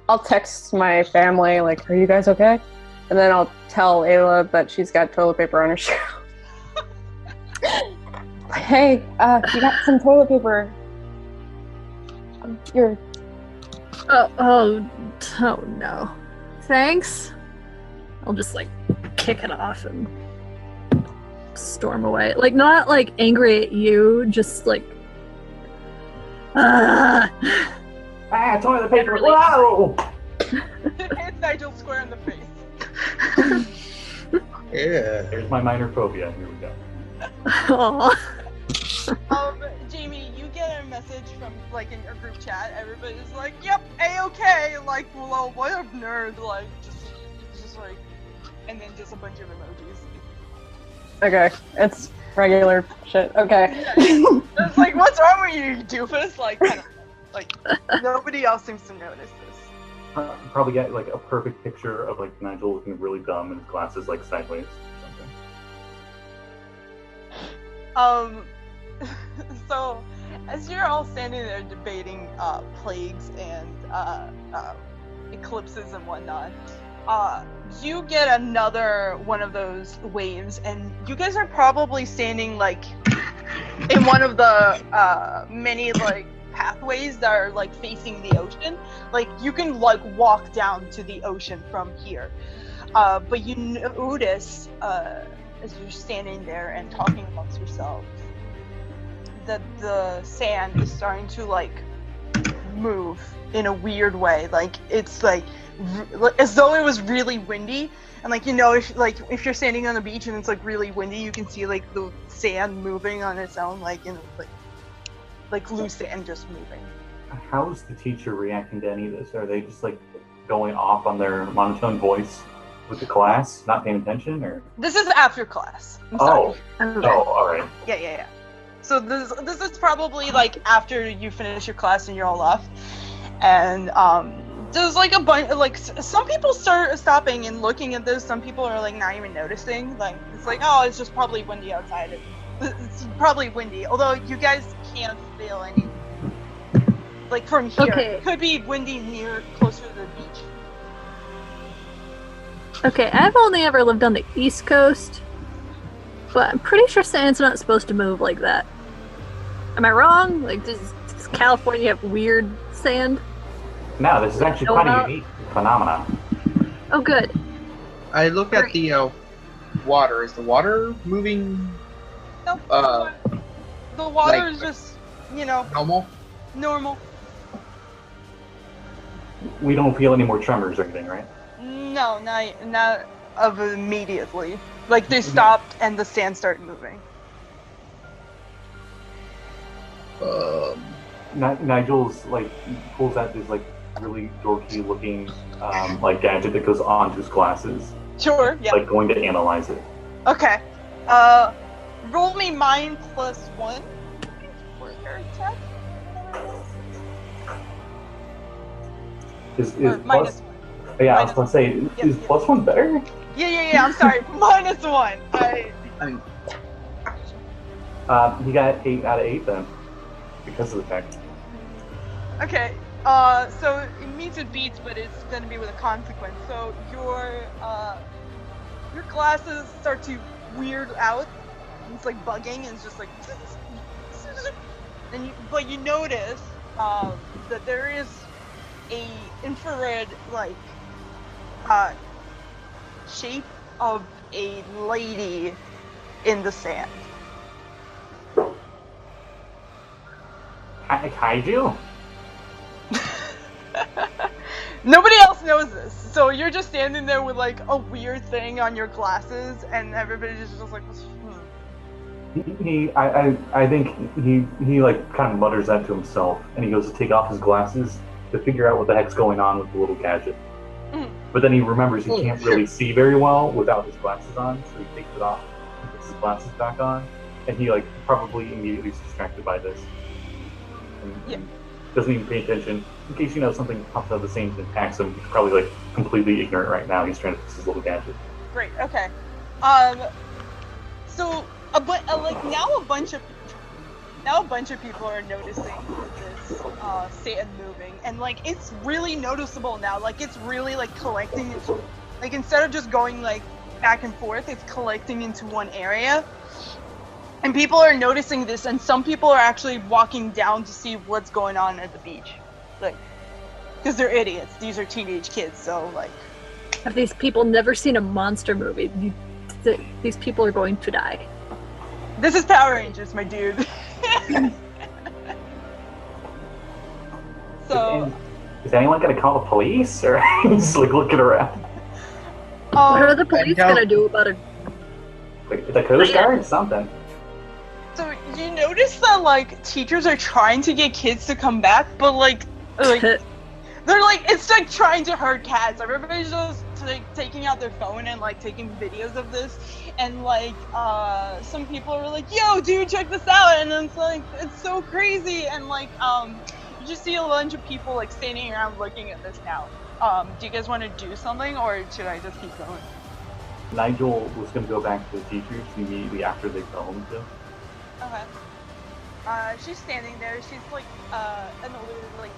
I'll text my family, like, are you guys okay? And then I'll tell Aella that she's got toilet paper on her shoe. Hey, you got some toilet paper. Here. Oh no. Thanks. I'll just like kick it off and storm away. Like not like angry at you, just like Toilet paper! Whoa! It's Nigel square in the face. Yeah. Here's my minor phobia. Here we go. Aw. Jamie, you get a message from like in your group chat. Everybody's like, "Yep, A-okay." Like, well, what a nerd. Like, just like, and then just a bunch of emojis. Okay, it's regular shit. Okay. It's like, what's wrong with you, you doofus? Like, kind of, like nobody else seems to notice this. Probably get like a perfect picture of like Nigel looking really dumb and his glasses like sideways or something. So as you're all standing there debating plagues and eclipses and whatnot, you get another one of those waves, and you guys are probably standing like in one of the many like pathways that are like facing the ocean. Like you can like walk down to the ocean from here, but you notice as you're standing there and talking amongst yourselves that the sand is starting to like move in a weird way. Like it's like as though it was really windy, and like, you know, if you're standing on the beach and it's like really windy, you can see like the sand moving on its own, like in like loose sand just moving. How's the teacher reacting to any of this? Are they just like going off on their monotone voice with the class, not paying attention, or? This is after class. I'm sorry. All right. Yeah. So this is probably like after you finish your class and you're all left, and there's like a bunch, like some people start stopping and looking at this. Some people are like not even noticing. Like it's like, oh, it's just probably windy outside. It's probably windy, although you guys can't feel any. Like from here, Okay. It could be windy closer to the beach. Okay, I've only ever lived on the East Coast, but I'm pretty sure sand's not supposed to move like that. Am I wrong? Like, does California have weird sand? No, this is actually quite a unique phenomenon. Oh, good. I look at the water. Is the water moving Nope. The water like- is just, you know, normal? We don't feel any more tremors or anything, right? No, not of immediately. Like they stopped and the sand started moving. Nigel's like pulls out this like really dorky looking like gadget that goes onto his glasses. Sure, yeah. Like going to analyze it. Okay. Roll me mind +1 for your attack. Is Or plus? minus 1. Yeah, I was gonna say, is +1 better? Yeah. I'm sorry. -1. He got 8 out of 8 then, because of the fact. Okay. So it means it beats, but it's gonna be with a consequence. So your glasses start to weird out. It's like bugging, and it's just like. But you notice that there is a infrared like shape of a lady in the sand. Kaiju? Nobody else knows this, so you're just standing there with like a weird thing on your glasses, and everybody's just like, I think he like kind of mutters that to himself, and he goes to take off his glasses to figure out what the heck's going on with the little gadget. But then he remembers he can't really see very well without his glasses on, so he takes it off and puts his glasses back on, and he like probably immediately is distracted by this. And doesn't even pay attention. In case something pops out of the same and attacks him, he's probably like completely ignorant right now. He's trying to fix his little gadget. Great. Okay. So like now a bunch of people are noticing this sand moving, and like it's really noticeable now. Like it's really like collecting. Like instead of just going like back and forth, it's collecting into one area. And people are noticing this, and some people are actually walking down to see what's going on at the beach, like, because they're idiots. These are teenage kids, so like. Have these people never seen a monster movie? These people are going to die. This is Power Rangers, my dude. So. Is anyone gonna call the police, or just like looking around? What are the police gonna do about it? Like the Coast Guard, something. So you notice that like teachers are trying to get kids to come back, but like they're like it's like trying to herd cats. Everybody's just like taking out their phone and like taking videos of this, and like some people are like, "Yo, dude, check this out!" And it's like it's so crazy, and like you just see a bunch of people like standing around looking at this now. Do you guys want to do something, or should I just keep going? Nigel was gonna go back to the teachers immediately after they filmed him. Okay. She's standing there. She's like an older, like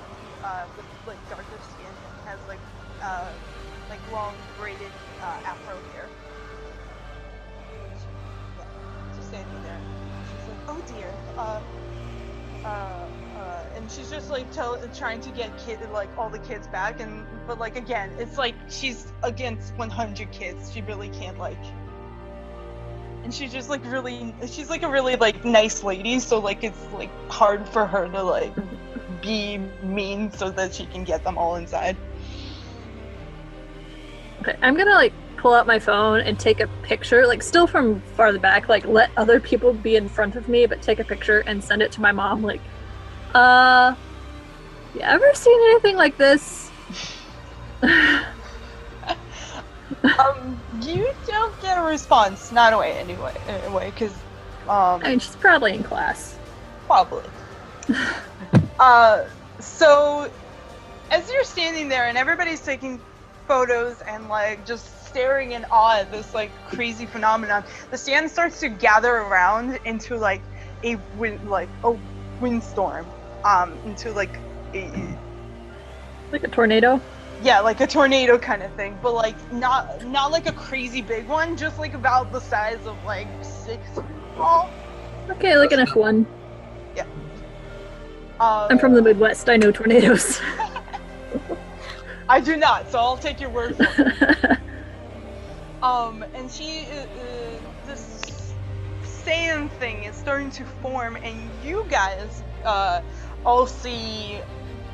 with like darker skin, and has like long braided afro hair. She's standing there. She's like, "Oh dear." And she's just like trying to get all the kids back, but like again, it's like she's against 100 kids. She really can't like. And she's just like she's like a really like nice lady, so like it's like hard for her to like be mean so that she can get them all inside. Okay, I'm gonna like pull out my phone and take a picture, like still from farther back, like let other people be in front of me, but take a picture and send it to my mom, like, you ever seen anything like this? You don't get a response. Not away anyway, because I mean, she's probably in class. Probably. So as you're standing there and everybody's taking photos and like just staring in awe at this like crazy phenomenon, the sand starts to gather around into like a windstorm, into like a tornado. Yeah, like a tornado kind of thing, but like not like a crazy big one, just like about the size of like 6 feet tall. Okay, like an F1. Yeah. I'm from the Midwest. I know tornadoes. I do not, so I'll take your word for it. And this sand thing is starting to form, and you guys all see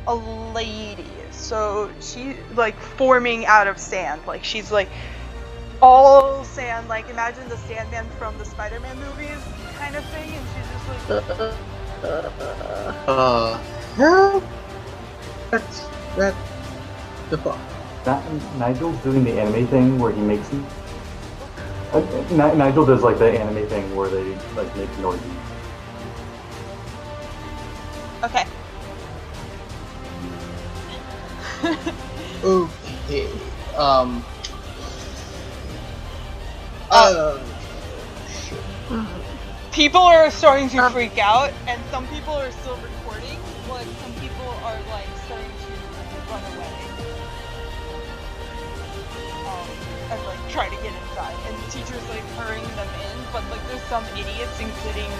a lady. So she like forming out of sand, like she's like all sand, like imagine the Sandman from the Spider-Man movies kind of thing, and she's just like hell? That's the fuck. Nigel's doing the anime thing where he makes Nigel does like the anime thing where they like make noises. okay. Okay. People are starting to freak out, and some people are still recording, but some people are like starting to run away. And like try to get inside, and the teacher's like hurrying them in, but like there's some idiots, including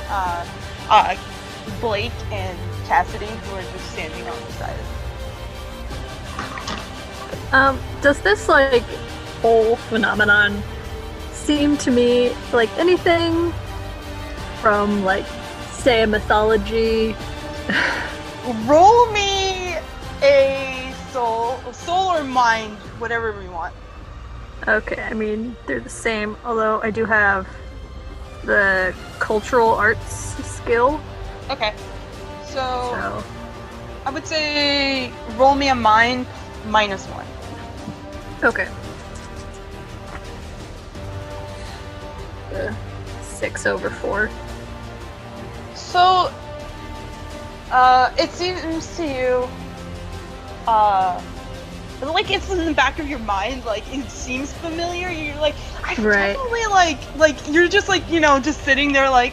Blake and Cassidy, who are just standing on the side. Does this like whole phenomenon seem to me like anything from like, say, a mythology? Roll me a soul or mind, whatever we want. Okay, I mean, they're the same, although I do have the cultural arts skill. Okay. So I would say roll me a mind -1. Okay. 6/4. So, it seems to you, like it's in the back of your mind, like it seems familiar. You're like, I Right. definitely like you're just like, you know, just sitting there like,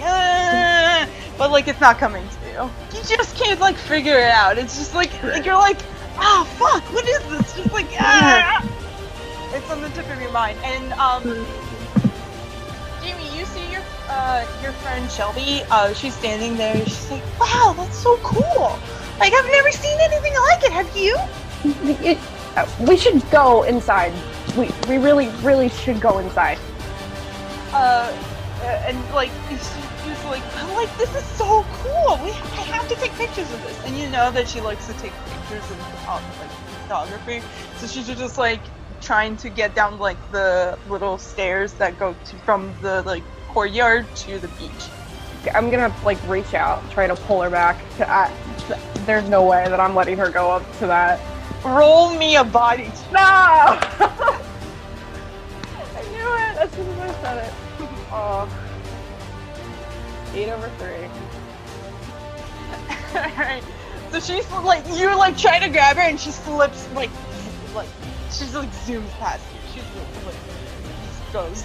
but like it's not coming to you. You just can't like figure it out. It's just like you're like, ah, fuck, what is this? Just like, it's on the tip of your mind. And Jamie, you see your friend Shelby. She's standing there. She's like, wow, that's so cool. Like I've never seen anything like it. Have you? We should go inside. We really should go inside. And like she's like, I'm like, this is so cool. I have to take pictures of this. And you know that she likes to take pictures of like photography. So she's just like trying to get down like the little stairs that go from the like courtyard to the beach. I'm gonna like reach out, try to pull her back. There's no way that I'm letting her go up to that. Roll me a body. No! I knew it as soon as I said it. Oh. 8/3. Alright. So she's like, you like try to grab her and she slips like she's like zooms past you. She's like just goes.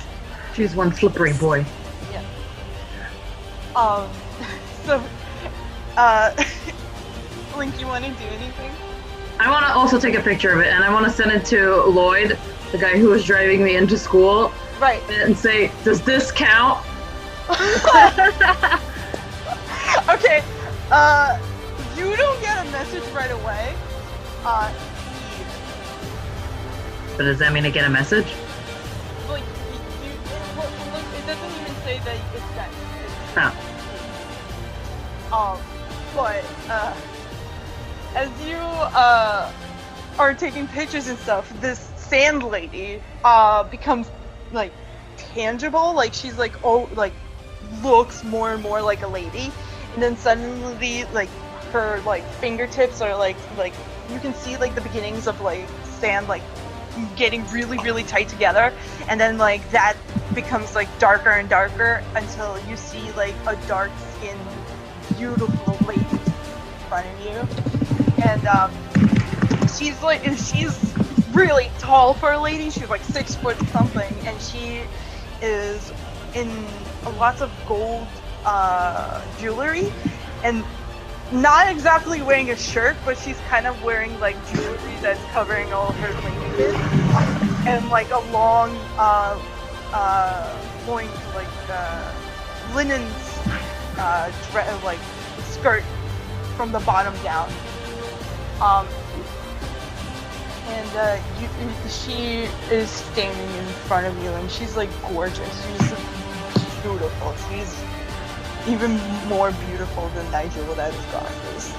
She's one slippery boy. Yeah. So Link, you wanna do anything? I want to also take a picture of it, and I want to send it to Lloyd, the guy who was driving me into school, Right. and say, does this count? Okay. You don't get a message right away. But does that mean I get a message? Like it doesn't even say that it's sent. But as you are taking pictures and stuff, this sand lady becomes like tangible. Like she's like, oh, like looks more and more like a lady, and then suddenly like her like fingertips are like you can see like the beginnings of like sand like getting really tight together, and then like that becomes like darker and darker until you see like a dark skinned beautiful lady in front of you. And she's really tall for a lady. She's like 6 foot something, and she is in lots of gold jewelry, and not exactly wearing a shirt, but she's kind of wearing like jewelry that's covering all of her fingers, and like a long point like linen like skirt from the bottom down. She is standing in front of you, and she's like gorgeous. She's beautiful. She's even more beautiful than Nigel without his glasses.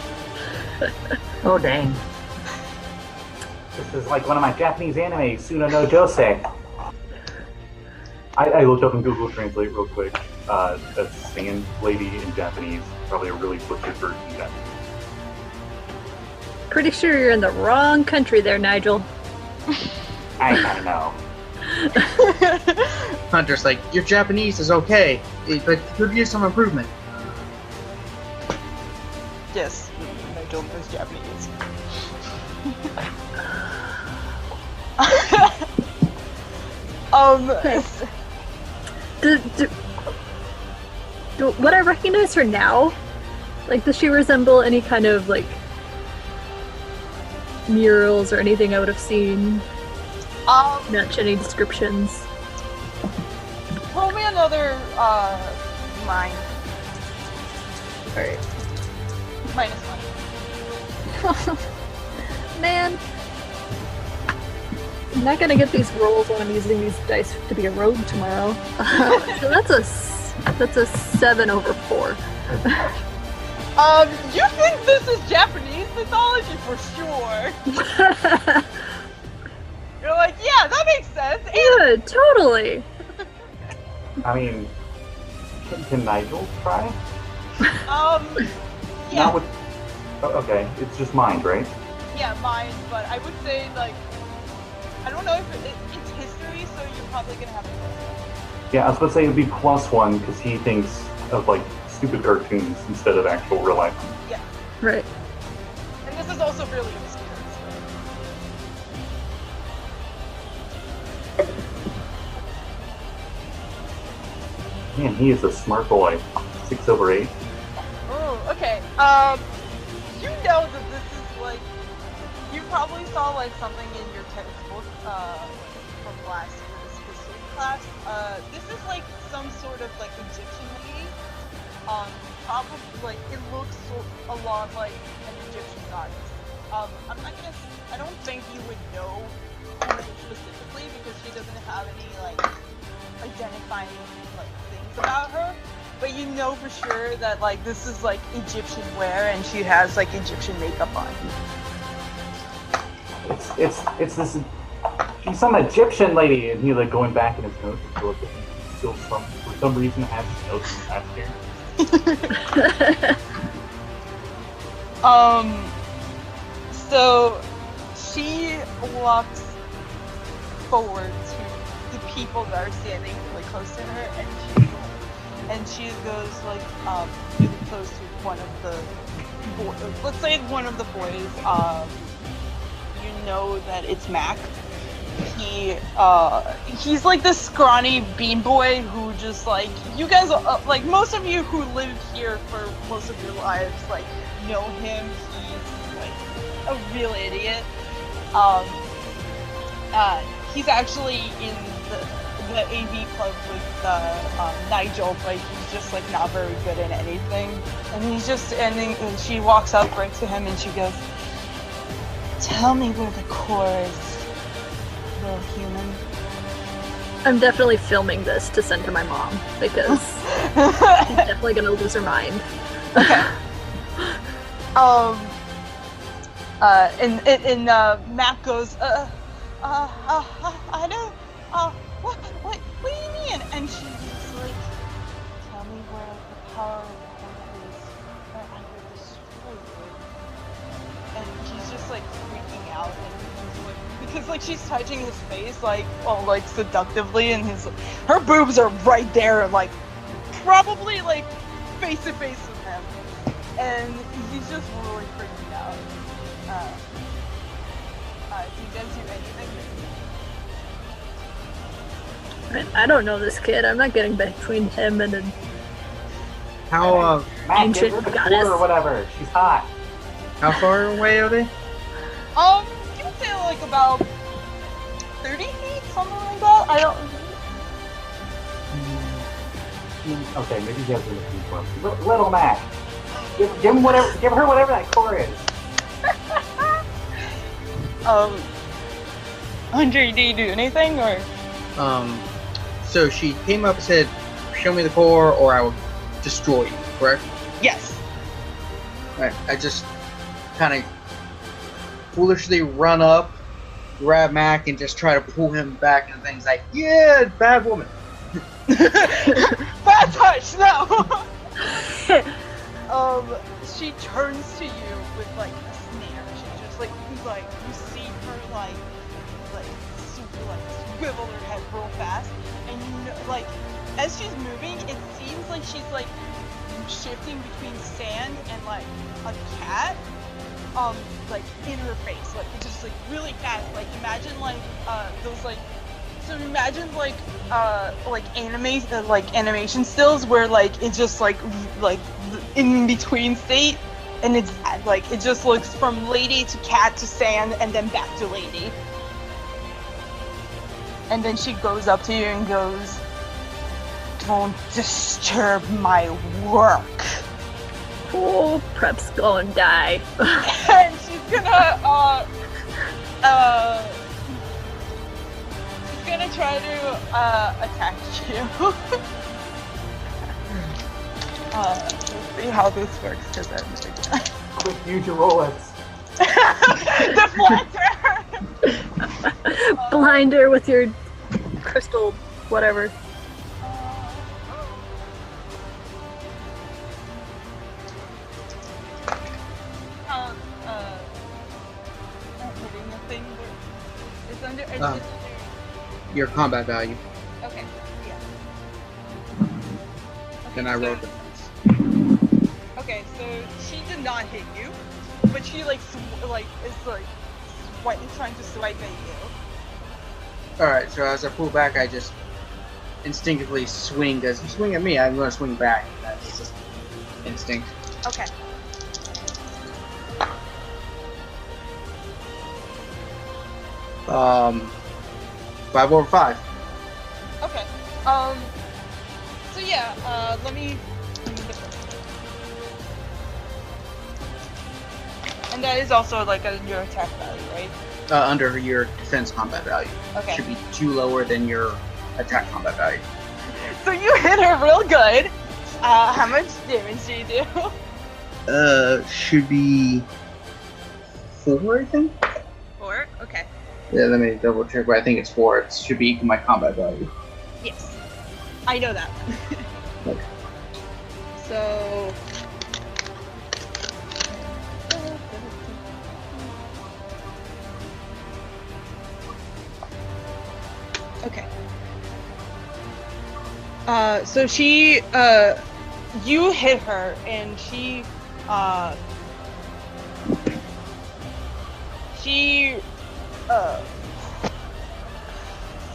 Oh, dang. This is like one of my Japanese anime, Suna no Josei. I looked up in Google Translate real quick. That's sand lady in Japanese. Probably a really butchered version of Japanese. Pretty sure you're in the wrong country there, Nigel. I don't know. Hunter's like, your Japanese is okay, but could use some improvement. Yes, Nigel knows Japanese. Would I recognize her now? Like, does she resemble any kind of like murals or anything I would have seen? Um, Not any descriptions. roll me another mind. Alright. -1. Man. I'm not gonna get these rolls when I'm using these dice to be a rogue tomorrow. So that's a 7 over 4. You think this is Japanese mythology for sure? You're like, yeah, that makes sense. Yeah, totally. I mean, can Nigel try? Yeah, Not with. Okay, it's just mind, right? yeah, mine. But I would say like, I don't know if it's history, so you're probably gonna have to. Yeah, I was about to say it'd be +1 because he thinks of like stupid cartoons instead of actual real life. Right. And this is also really obscure. Man, he is a smart boy. 6 over 8. Oh, okay. You know that this is like, you probably saw like something in your textbook from last year's history class. This is like some sort of like Egyptian lady. Probably like it looks a lot like an Egyptian goddess. I'm not gonna. I don't think you would know her specifically because she doesn't have any like identifying like things about her. But you know for sure that like this is like Egyptian wear and she has like Egyptian makeup on. It's this. She's some Egyptian lady, and he like going back in his notes. And look, he still for some reason has his notes from last year. So she walks forward to the people that are standing really close to her, and she goes like really close to one of the boys. Let's say one of the boys. You know that it's Mac. He's like this scrawny bean boy who just like you guys like most of you who lived here for most of your lives like know him. He's like a real idiot. He's actually in the AV club with Nigel, but he's just like not very good at anything. And he's just and she walks up right to him and she goes, "Tell me where the core is, little human." I'm definitely filming this to send to my mom because she's definitely gonna lose her mind. Okay. And Matt goes, I don't, what do you mean? And she's like, tell me where the power of the core is, or I will destroy you. And she's just like freaking out, and he's like, because like she's touching his face, like, all like seductively, and her boobs are right there, like, probably like face to face with him. And he's just really freaking out. Do you guys do anything? I don't know this kid. I'm not getting between him and an How Matt, Ancient give her the goddess. core or whatever. She's hot. how far away are they? You would say like about 30 feet, something like that. I don't. Okay, maybe he has a little little Mac. Give him whatever. Give her whatever that core is. Hunter, do you do anything or? So she came up and said, "Show me the core, or I will destroy you." Correct? Yes. Right. I just kind of foolishly run up, grab Mac, and just try to pull him back, and things like, "Yeah, bad woman." Bad touch, no. She turns to you with like a sneer. She just like you see her like super like swivel her head real fast, and you know like as she's moving, it seems like she's like shifting between sand and like a cat, like in her face, like just like really fast. Like imagine like those like. So imagine like animation stills where like it's just like in between state, and it's like it just looks from lady to cat to sand and then back to lady. And then she goes up to you and goes, "Don't disturb my work." Oh, Prep's gonna die. And she's gonna try to attack you. Let's see how this works because I have no idea. Quick, use your Rolex. Deflector! Blind her with your crystal whatever. Not hitting the thing. It's under. It's Ah. under. Your combat value. Okay. Yeah. Then I rolled it. Okay, so she did not hit you, but she is trying to swipe at you. Alright, so as I pull back, I just instinctively swing. As you swing at me, I'm going to swing back. That's just instinct. Okay. Um, 5 over 5. Okay. So yeah. Let me. And that is also like your attack value, right? Under your defense combat value. Okay. Should be 2 lower than your attack combat value. So you hit her real good. How much damage do you do? Should be 4, I think? 4? Okay. Yeah, let me double check, but I think it's 4. It should be equal my combat value. Yes. I know that. Okay. So... Okay. So she, you hit her, and she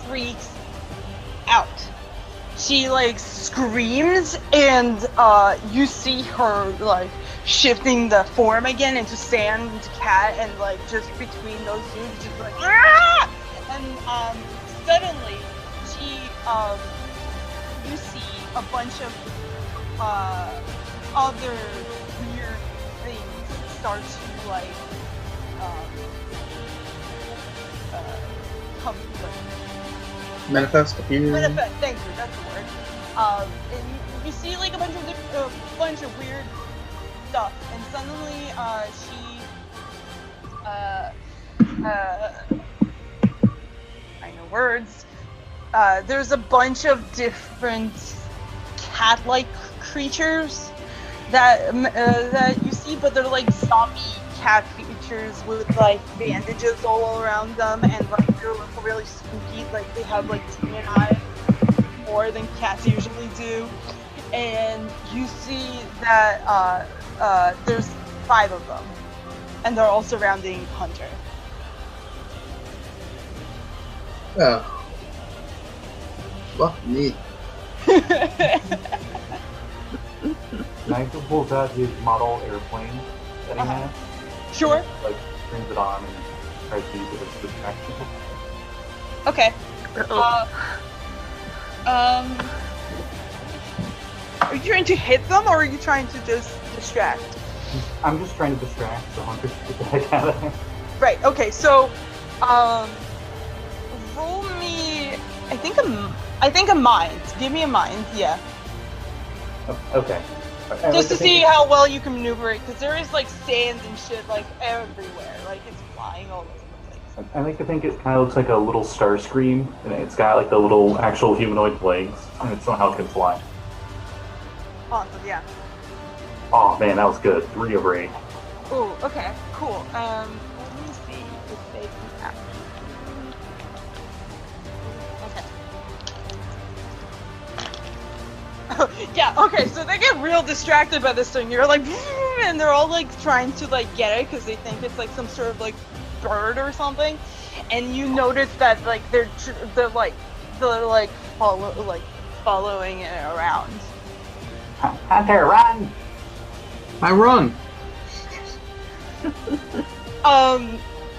freaks out. She like screams, and you see her like shifting the form again into sand, into cat, and like just between those two, just like "Ah!" And suddenly she you see a bunch of other weird things start to like come Manifest appear. manifest. Thank you, that's the word. And you see like a bunch of weird stuff, and suddenly I know words. There's a bunch of different cat-like creatures that you see, but they're like zombie cat creatures with like bandages all around them, and like they're like really spooky. Like they have like demon eyes more than cats usually do, and you see that there's 5 of them, and they're all surrounding Hunter. Oh. Fuck me. Nigel pulls out his model airplane that he has, Sure. like turns it on and tries to use it as a distraction. Okay. Are you trying to hit them, or are you trying to just distract? I'm just trying to distract the Hunter to get the heck out of there. Right. Okay. So, roll me. I think a mind. Give me a mind. Yeah. Okay. Just to see how well you can maneuver it, because there is like sand and shit like everywhere. Like it's flying all over the place. I like to think it kind of looks like a little star scream, and it's got like the little actual humanoid legs, and it somehow can fly. Awesome. Yeah. Oh man, that was good. 3 over 8. Ooh. Okay. Cool. Let me see if they can act. Okay. Yeah, okay, so they get real distracted by this thing. You're like, and they're all like trying to like get it because they think it's like some sort of like bird or something. And you notice that like they're following it around. Hunter, run! I run.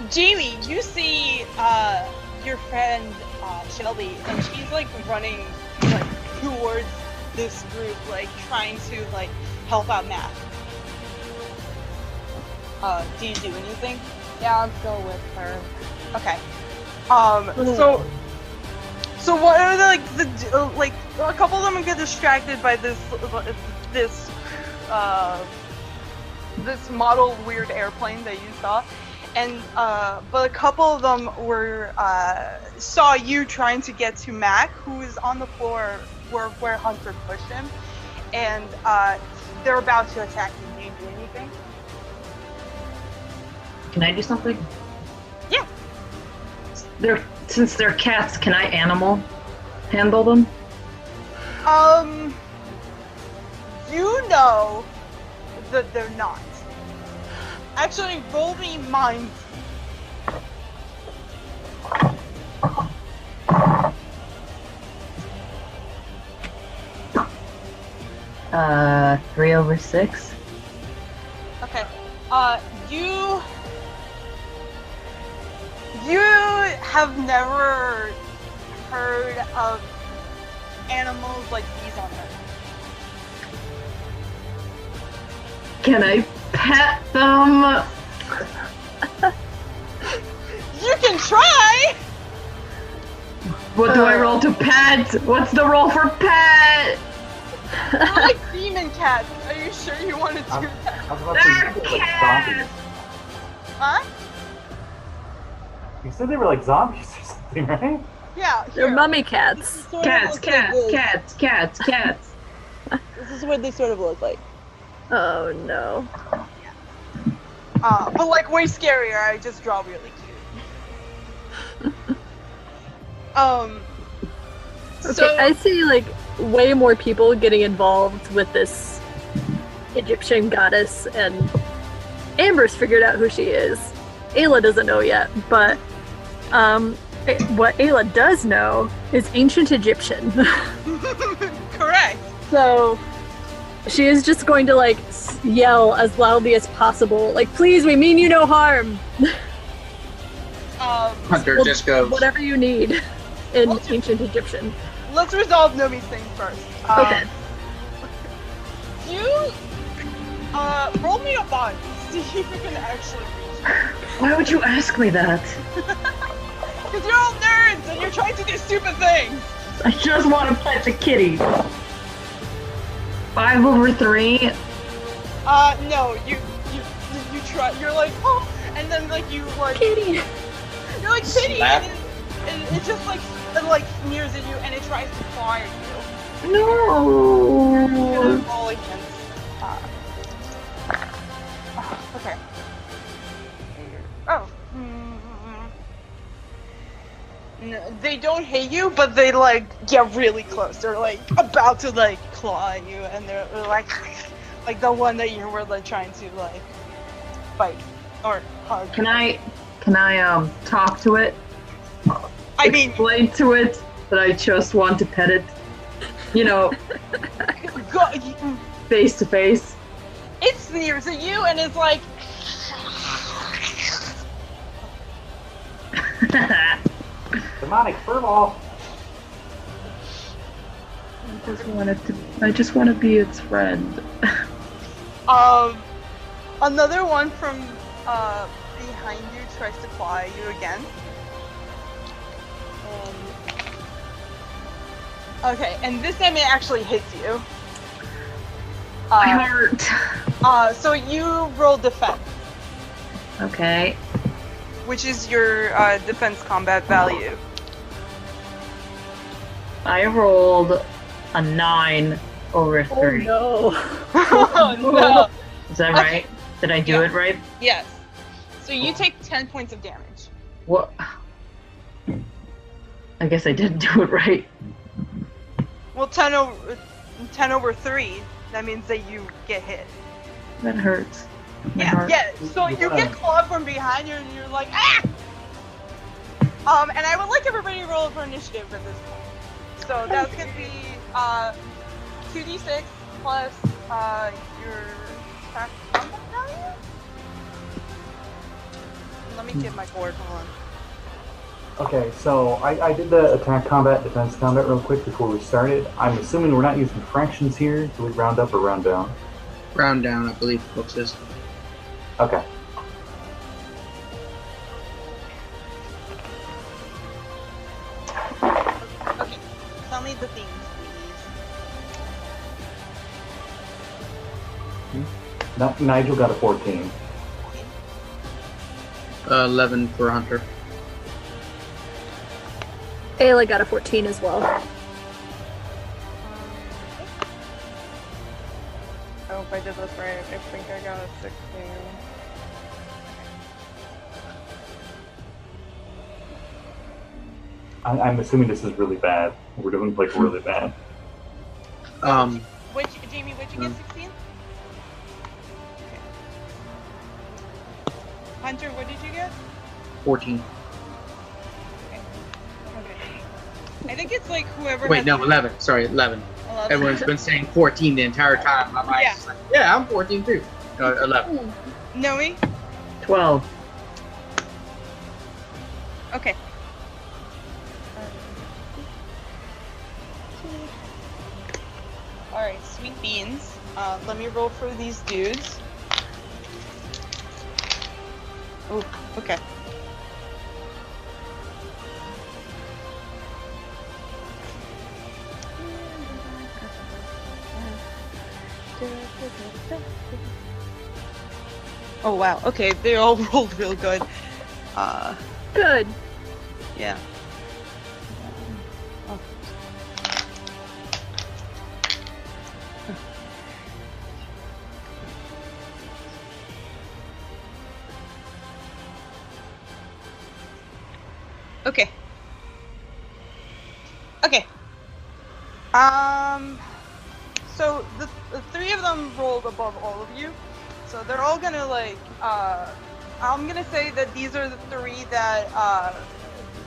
Jamie, you see your friend Shelby, and she's like running like towards this group, like trying to like help out Matt. Do you do anything? Yeah, I'll go with her. Okay. So what are like a couple of them get distracted by this model weird airplane that you saw, and but a couple of them were saw you trying to get to Mac, who is on the floor where Hunter pushed him, and they're about to attack you. Do you do anything? Can I do something? Yeah. Since they're cats, can I animal handle them? You know that they're not. Actually, roll me mind. 3/6. Okay. You have never heard of animals like these on Earth. Can I pet them? You can try! What do I roll to pet? What's the roll for pet? They're like demon cats. Are you sure you want to do that? I was about to say, you said they were like zombies. Huh? You said they were like zombies or something, right? Yeah, They're here. mummy cats. Cats. This is what they sort of look like. Oh no. But like way scarier. I just draw really cute. Okay, So I see like way more people getting involved with this Egyptian goddess, and Amber's figured out who she is. Aella doesn't know yet, but what Aella does know is ancient Egyptian. correct. So she is just going to like yell as loudly as possible, like, "Please, we mean you no harm." Hunter Well, just goes. Whatever you need in Well, ancient Egyptian. Let's resolve Nomi's thing first. Okay. You roll me a bond. See if you can actually reach her. Why would you ask me that? Because you're all nerds and you're trying to do stupid things. I just want to pet the kitty. 5/3. No, you try. You're like, oh, and then like you like, Kitty. you're like pity, Slap. and it just like sneers at you and it tries to claw at you. No. You're gonna roll against. Okay. Oh. No, they don't hate you, but they like get really close. They're like about to like claw at you, and they're like the one that you were like trying to like fight or hug. Can I talk to it? I mean, Explain to it that I just want to pet it. You know, face to face. it sneers at you and is like, Demonic furball. I just want to be its friend. another one from behind you tries to claw at you again. Okay, and this time it actually hits you. My heart. So you roll defense, Okay. which is your defense combat value. I rolled a 9/3. Oh no. Oh no! Is that right? Did I do Yeah. it right? Yes. So you take 10 points of damage. What? I guess I didn't do it right. Well, 10 over 3, that means that you get hit. That hurts. My Yeah, heart. yeah. So you get clawed from behind you and you're like, ah! And I would like everybody to roll for initiative at this point. So that's gonna be 2d6 plus your attack combat value? me get my board. Hold on. Okay, so I did the attack combat, defense combat real quick before we started. I'm assuming we're not using fractions here. Do we round up or round down? Round down, I believe the book says. Okay. Okay, tell me the themes, please. Nigel got a 14. 11 for Hunter. Aella got a 14 as well. I hope I did this right. I think I got a 16. I'm assuming this is really bad. We're doing like really bad. Um, Jamie, what'd you get, 16? Okay. Hunter, what did you get? 14. Okay. I think it's like whoever. Wait, has no, the- 11. Sorry, 11. 11. Everyone's been saying 14 the entire time. My mind's just like, yeah, I'm 14 too. No, 11. Noe? 12. Okay. Alright, sweet beans. Let me roll for these dudes. Oh, okay. Oh wow, okay, they all rolled real good. Good. Yeah. Okay. Okay. So the three of them rolled above all of you. So they're all gonna like, I'm gonna say that these are the three that,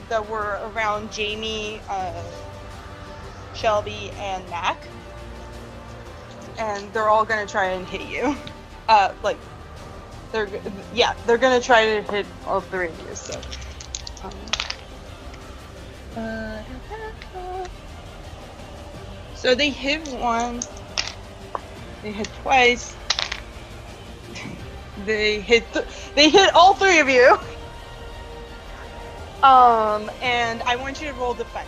that were around Jamie, Shelby, and Mac. And they're all gonna try and hit you. Like, they're gonna try to hit all three of you, so. So they hit one, they hit twice, they hit all three of you. And I want you to roll defense,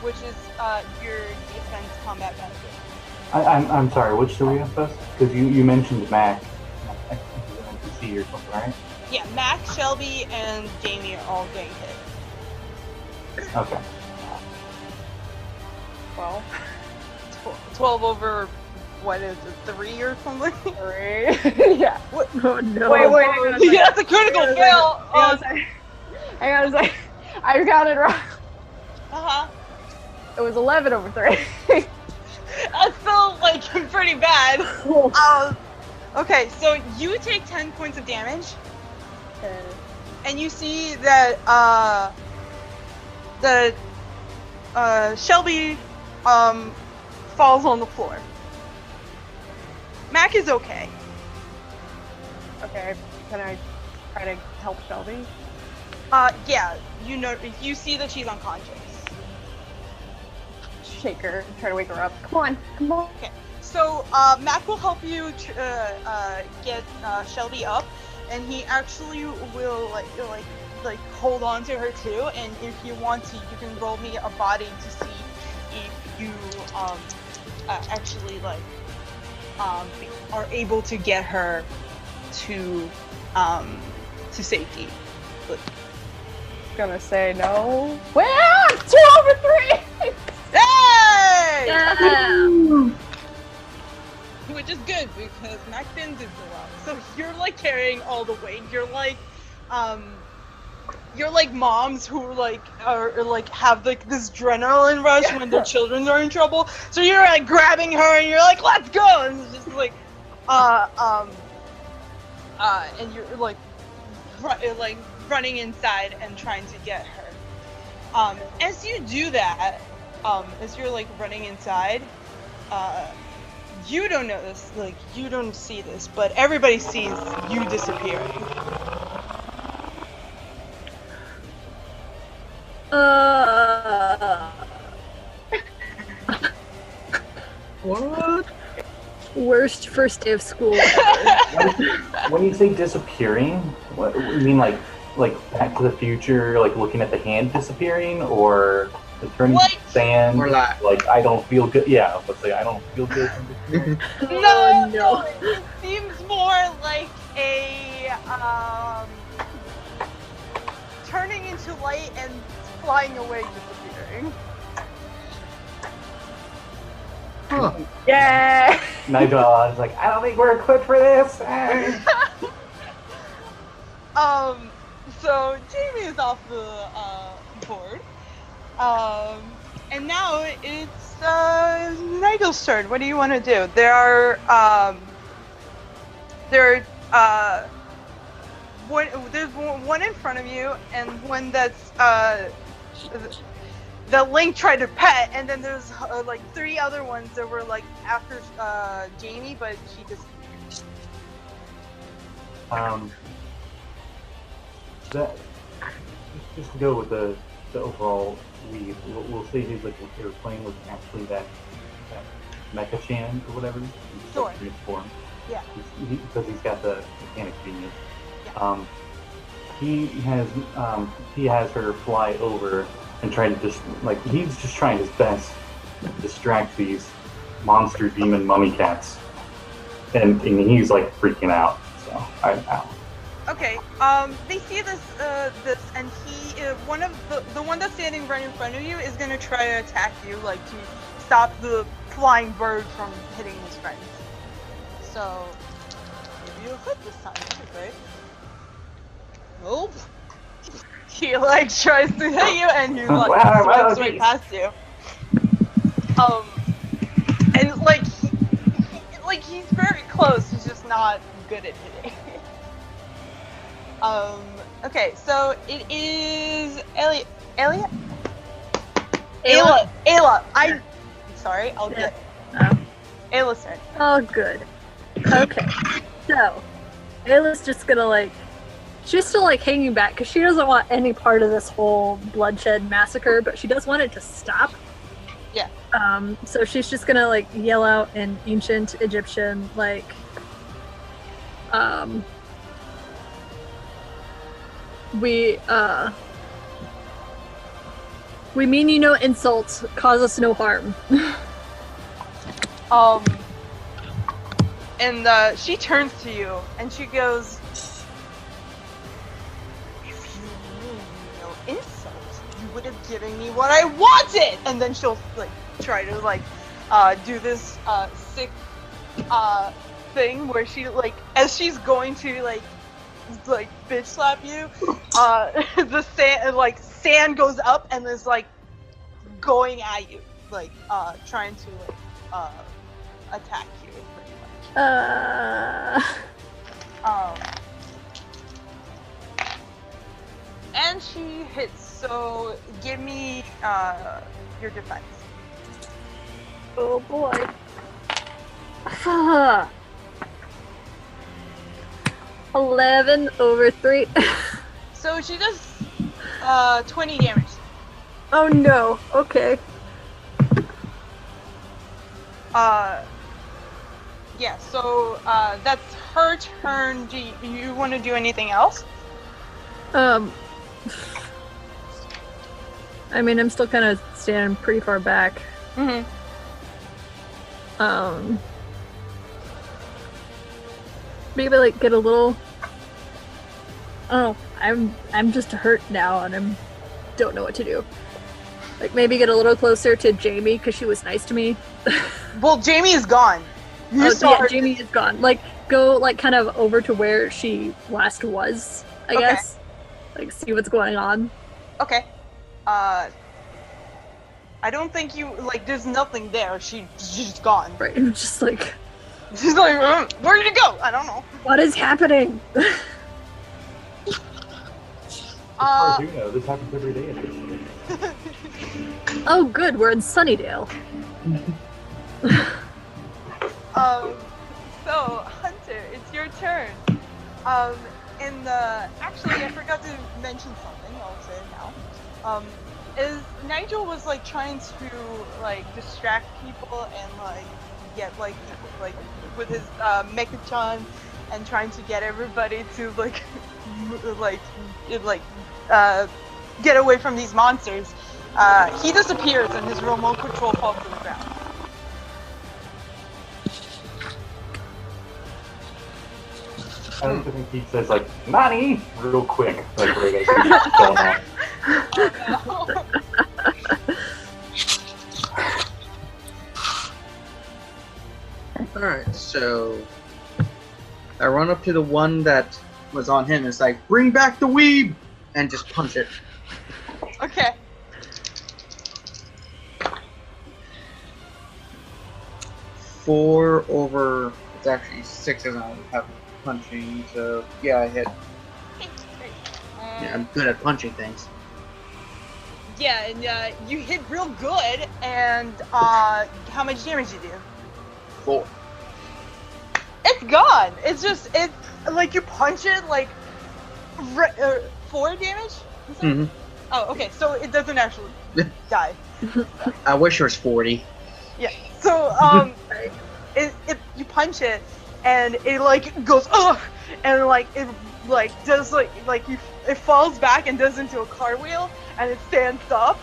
which is your defense combat benefit. I'm sorry, which three of us? Because you mentioned Mac. I think he's an NPC or something, right? Yeah, Mac, Shelby, and Jamie are all getting hit. Okay. 12. 12 over, what is it, 3 or something? 3. Yeah. What? Oh no. Wait, hang on a second. Yeah, that's a critical fail! Hang on a second. I counted wrong. Uh-huh. It was 11 over 3. That's still, like, pretty bad. Okay, so you take 10 points of damage, and you see that, Shelby, falls on the floor. Mac is okay. Okay, can I try to help Shelby? Yeah, you see that she's unconscious. Shake her, try to wake her up. Come on, come on. Okay, so, Mac will help you, get, Shelby up, and he actually will, like, hold on to her too, and if you want to, you can roll me a body to see if you, actually, like, are able to get her to safety. But, Gonna say no. Well, 2 over 3! hey! Yeah. Which is good, because Mac didn't do so well. So you're, like, carrying all the weight. You're like moms who, like, are, like, have, like, this adrenaline rush when their children are in trouble. So you're, like, grabbing her, and you're like, let's go! And it's just, like, and you're, like, running inside and trying to get her. As you do that, as you're, like, running inside, you don't know this, like, you don't see this, but everybody sees you disappearing. worst first day of school ever. When you say disappearing, what you mean like Back to the Future, like looking at the hand disappearing, or the turning Like- sand? Or Like I don't feel good. Yeah, let's say I don't feel good. No, no. it seems more like a turning into light and flying away, disappearing. Huh. Yeah. Nigel is like, I don't think we're equipped for this. So Jamie is off the board. And now it's Nigel's turn. What do you want to do? There's one in front of you, and one that's the Link tried to pet, and then there's like 3 other ones that were like after Jamie, but she just That just to go with the overall lead, we'll say he's like what they were playing was actually that Mecha Chan or whatever. Sure. Form. Yeah. Because he's got the mechanic genius. Yeah. He has her fly over and try to he's just trying his best to distract these monster demon mummy cats, and he's like freaking out. So I Okay. They see this, and he, one of the one that's standing right in front of you is gonna try to attack you, like to stop the flying bird from hitting his friends. So, maybe you'll hit this time, right? Nope. He like tries to hit you, and he like swipes right past you. And like he's very close. He's just not good at hitting. Okay, so it is Aella. I'm sorry, I'll get Aella's turn. Oh, good. Okay. So, Ayla's just gonna she's still hanging back because she doesn't want any part of this whole bloodshed massacre, but she does want it to stop. Yeah. So she's just gonna yell out in ancient Egyptian we mean you no insult, cause us no harm. And she turns to you and she goes, "If you mean no insult, you would have given me what I wanted." And then she'll try to do this sick thing where she as she's going to bitch slap you, the sand goes up and is going at you, trying to attack you pretty much. And she hits, so give me your defense. Oh boy. 11 over 3. So she does 20 damage. Oh no, okay. Yeah, so that's her turn. Do you want to do anything else? I mean, I'm still kind of standing pretty far back. Mm-hmm. Maybe get a little. Oh, I'm just hurt now, and don't know what to do. Maybe get a little closer to Jamie because she was nice to me. Well, Jamie is gone. You saw her. Jamie is gone. Go kind of over to where she last was. I guess. See what's going on. Okay. I don't think you there's nothing there. She's gone. Right. I'm just She's where did it go? I don't know. What is happening? I do know this happens every day in this. Oh, good. We're in Sunnydale. So Hunter, it's your turn. Actually, I forgot to mention something. I'll say it now. Is Nigel was trying to distract people and get like with his mecha-chan and trying to get everybody to get away from these monsters, he disappears and his remote control falls to the ground. I don't think he says like "Nani" real quick, like where they going on. Alright, so I run up to the one that was on him and it's like, bring back the weeb! And just punch it. Okay. Four over, it's actually 6 as I have punching, so yeah, I hit. Yeah, I'm good at punching things. Yeah, and you hit real good, and how much damage you do? 4. It's gone. It's like you punch it like 4 damage. Mm-hmm. Oh, okay. So it doesn't actually die. I wish it was 40. Yeah. So you punch it, and it like goes ugh, and like it like does it falls back and does into a cartwheel, and it stands up,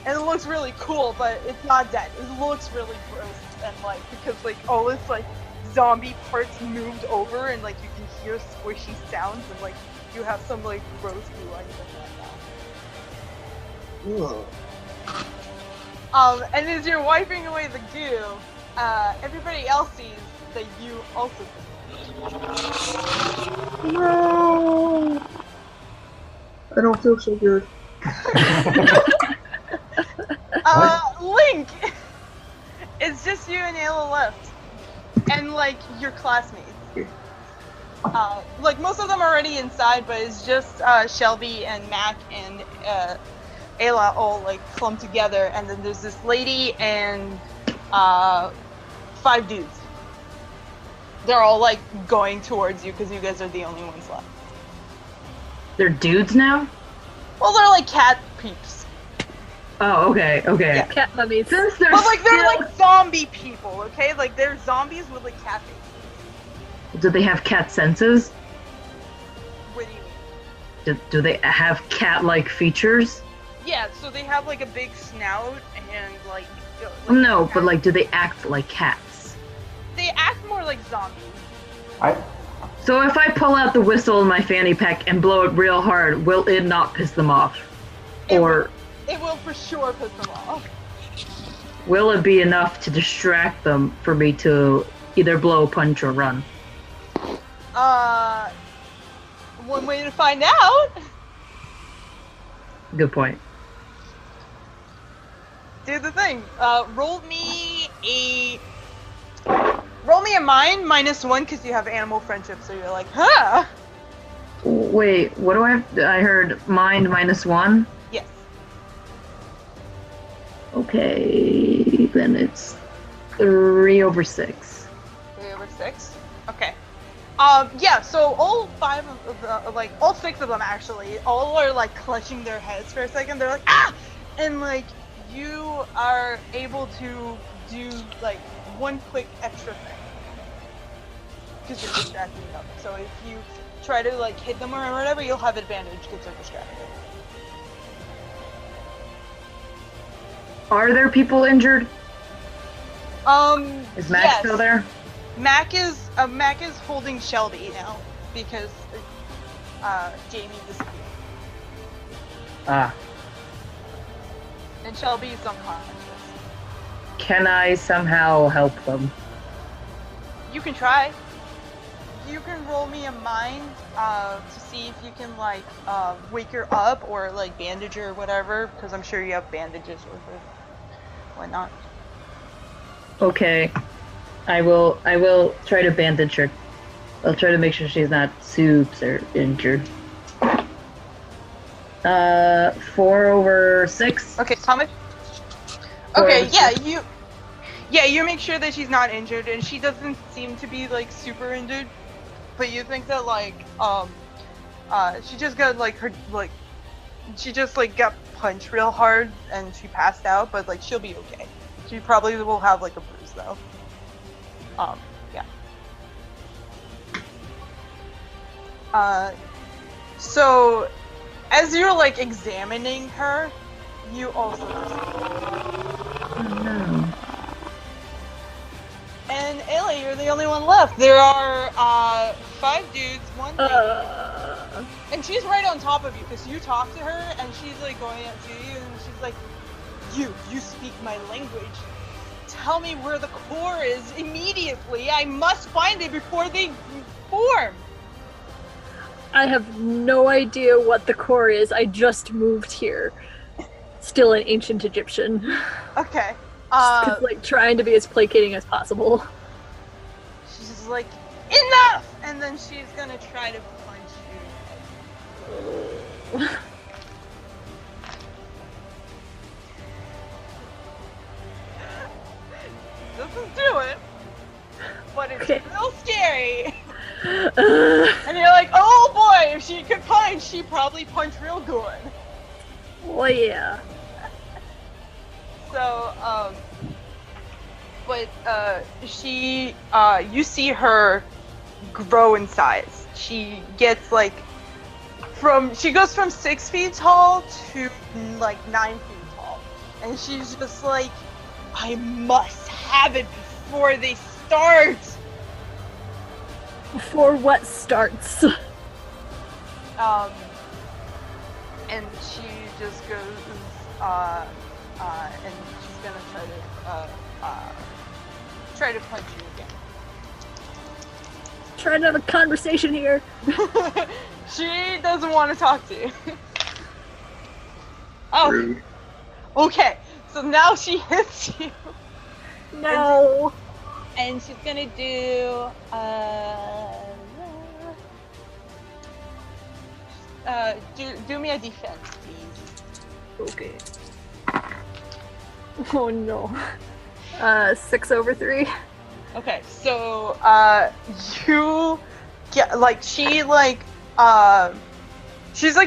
and it looks really cool, but it's not dead. It looks really gross, and like because like all its like zombie parts moved over, and like you can hear squishy sounds, and like you have some like gross goo on you right now. And as you're wiping away the goo, everybody else sees that you also. No! I don't feel so good. Link! It's just you and Aella left. And, like, your classmates. Like, most of them are already inside, but it's just Shelby and Mac and Aella all, like, clumped together. And then there's this lady and 5 dudes. They're all, like, going towards you because you guys are the only ones left. They're dudes now? Well, they're, like, cat peeps. Oh, okay. Yeah. Cat mummies. Since they're But, like, they're, still... like, zombie people, okay? Like, they're zombies with, like, cat faces. Do they have cat senses? What do you mean? Do they have cat-like features? Yeah, so they have, like, a big snout and, like... No, but, like, do they act like cats? They act more like zombies. So if I pull out the whistle in my fanny pack and blow it real hard, will it not piss them off? It Or will for sure piss them off. will it be enough to distract them for me to either blow, punch, or run? One way to find out. Good point. Do the thing. Roll me a mind -1 because you have animal friendship, so you're like, huh? Wait, what do I have? I heard mind -1? Yes. Okay, then it's 3 over 6. 3 over 6? Okay. Yeah, so all 5 of the, like, all 6 of them actually, all are, like, clutching their heads for a second. They're like, ah! And, like, you are able to do, like, one quick extra thing. Because you're distracting them. So if you try to, like, hit them or whatever, you'll have advantage because they're distracted. Are there people injured? Is Mac yes. still there? Mac is holding Shelby now because Jamie disappeared. Ah. And Shelby is unconscious. Can I somehow help them? You can try. You can roll me a mind to see if you can like wake her up or like bandage her or whatever, because I'm sure you have bandages or whatnot. Okay. I will try to bandage her. I'll try to make sure she's not super injured. 4 over 6. Okay, how much? Okay, yeah, you make sure that she's not injured, and she doesn't seem to be like super injured, but you think that like she just got like she just like got punched real hard and she passed out, but like she'll be okay. She probably will have like a bruise though. Yeah. So as you're like examining her, you also. Oh no. And Aella, you're the only one left. There are 5 dudes, 1 lady, and she's right on top of you because you talk to her, and she's like going up to you, and she's like, "You speak my language. Tell me where the core is immediately. I must find it before they form." I have no idea what the core is. I just moved here. Still in ancient Egyptian. Okay. Just like trying to be as placating as possible. She's just like, "Enough!" And then she's gonna try to punch you. Doesn't do it, but it's Okay. real scary. And you're like, "Oh boy, if she could punch, she'd probably punch real good." Well, yeah. So, but she, you see her grow in size. She gets like, she goes from 6 feet tall to like 9 feet tall. And she's just like, "I must have it before they start." Before what starts? And she just goes, and she's gonna try to punch you again. Trying to have a conversation here. She doesn't want to talk to you. Oh, Rude. okay. So now she hits you, No. and she's gonna do do me a defense, please. Okay. Oh no. 6 over 3. Okay, so you get like she's like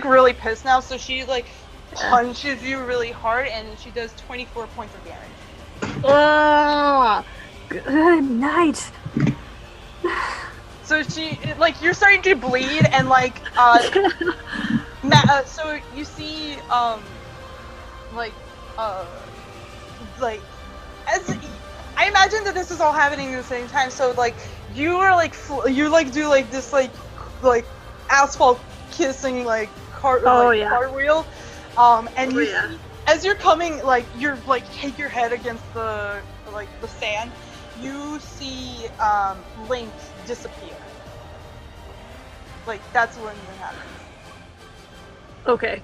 really pissed now, so she like punches you really hard, and she does 24 points of damage. Ah, good night. So she like you're starting to bleed, and like so you see like as I imagine that this is all happening at the same time. So like you are like you like do like this like asphalt kissing like cartwheel, and you see, as you're coming like you're like take your head against the sand, you see Link disappear. Like that's when it happens. Okay.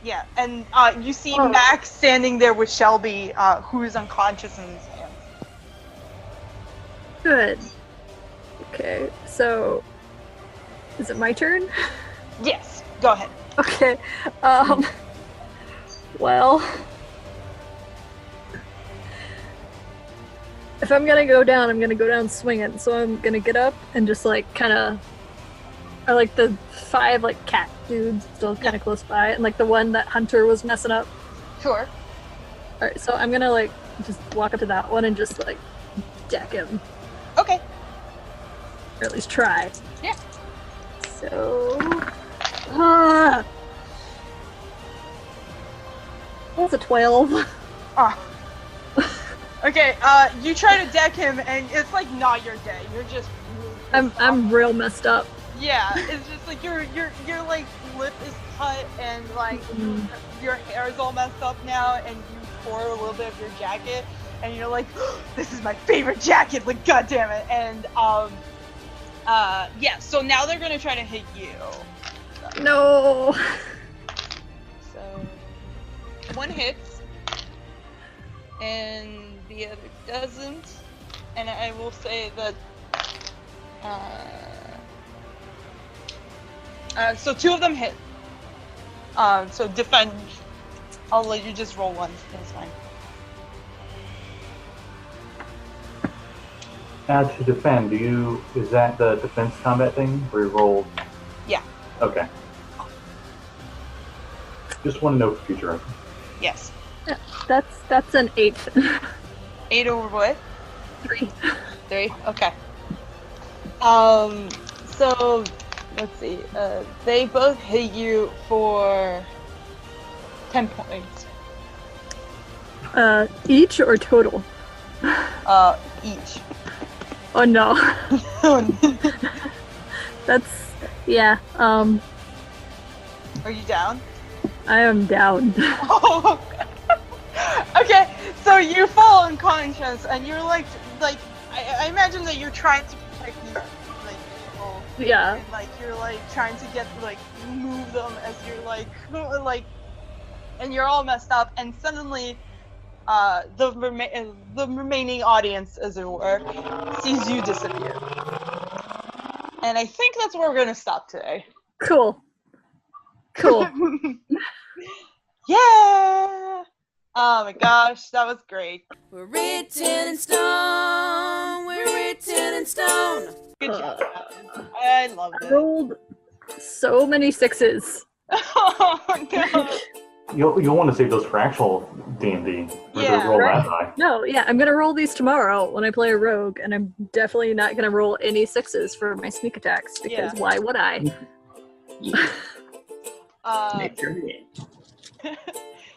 Yeah, and you see Max standing there with Shelby, who is unconscious in his hands. Good. Okay, so is it my turn? Yes, go ahead. Okay. Well, if I'm gonna go down, I'm gonna go down swinging. So I'm gonna get up and just like kind of, or like the 5 like cat dudes still kind of close by, and like the one that Hunter was messing up. Sure. All right, so I'm gonna like just walk up to that one and just like deck him, Okay. or at least try. Yeah. So, that's a 12. Ah. Okay. You try to deck him, and it's like not your day. You're just. I'm real messed up. Yeah, it's just like your like lip is cut, and like your hair is all messed up now, and you tore a little bit of your jacket, and you're like, "This is my favorite jacket!" Like, God damn it! And yeah. So now they're gonna try to hit you. No. So one hits, and the other doesn't. And I will say that. So 2 of them hit. So defend. I'll let you just roll one. That's fine. Add to defend. Is that the defense combat thing where you roll? Yeah. Okay. Just want to know for future reference. Yes. That's an 8. 8 over what? 3. 3. Okay. So let's see. They both hit you for 10 points. Each or total? Each. Oh no. That's yeah. Are you down? I am down. Oh. Okay. So you fall unconscious, and you're like I imagine that you're trying to protect these like people. Yeah. And, like you're like trying to get like move them as you're like and you're all messed up, and suddenly the remaining audience, as it were, sees you disappear. And I think that's where we're gonna stop today. Cool. Yeah! Oh my gosh, that was great. We're written in stone. We're written in stone. Good job. I loved I it. rolled so many 6s. Oh no. You'll want to save those for actual D&D. Yeah, roll right. that die. No, yeah, I'm gonna roll these tomorrow when I play a rogue, and I'm definitely not gonna roll any 6s for my sneak attacks because Yeah. why would I?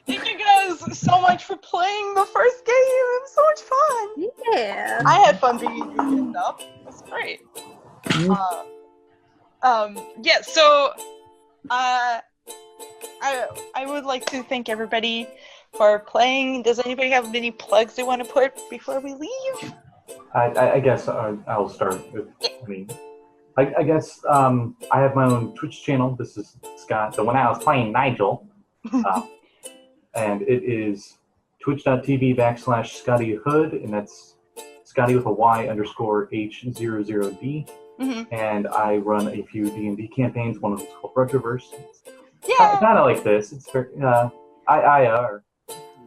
Thank you guys so much for playing the first game. It was so much fun. Yeah. I had fun being used up. That's great. Yeah. So, I would like to thank everybody for playing. Does anybody have any plugs they want to put before we leave? I guess I'll start with. I guess I have my own Twitch channel. This is Scott. The one I was playing Nigel. And it is twitch.tv/Scotty Hood, and that's Scotty with a Y_H00D. Mm-hmm. And I run a few D&D campaigns. One of them is called Retroverse. Yeah. Kind of like this. It's very, our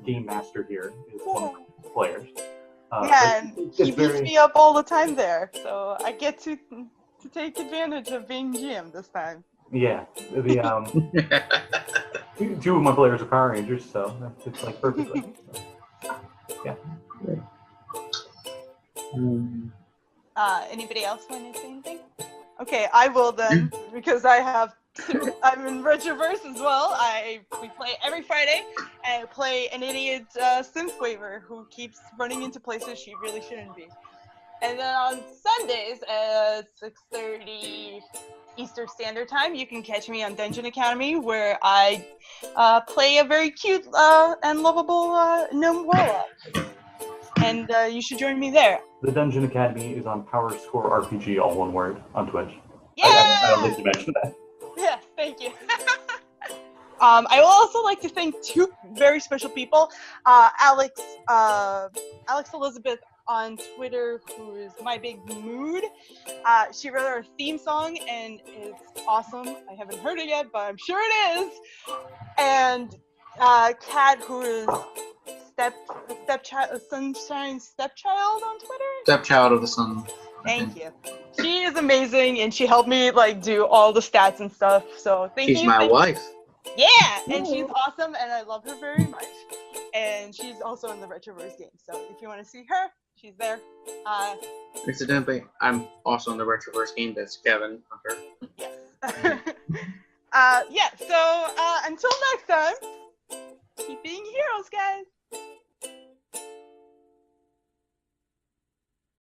game master here, is one of the players. Yeah, and it's he beats me up all the time there, so I get to take advantage of being GM this time. Yeah, the two of my players are Power Rangers, so it's like perfectly. Yeah. Anybody else want to say anything? Okay, I will then, because I'm in Retroverse as well. We play every Friday, and I play an idiot synthwaver who keeps running into places she really shouldn't be. And then on Sundays at 6:30 Eastern Standard Time, you can catch me on Dungeon Academy, where I play a very cute and lovable gnome warlock. And you should join me there. The Dungeon Academy is on Power Score RPG, all one word, on Twitch. Yeah! I'd like to mention that. Yeah, thank you. I will also like to thank two very special people. Alex Elizabeth on Twitter, who is My Big Mood. She wrote our theme song, and it's awesome. I haven't heard it yet, but I'm sure it is. And Kat, who is Sunshine Stepchild on Twitter. Stepchild of the Sun. Thank you. She is amazing, and she helped me do all the stats and stuff. So thank you. She's my wife. Yeah, and she's awesome, and I love her very much. And she's also in the Retroverse game, so if you want to see her, she's there. Incidentally, I'm also in the Retroverse game. That's Kevin Hunter. Yes. Yeah. So until next time, keep being heroes, guys.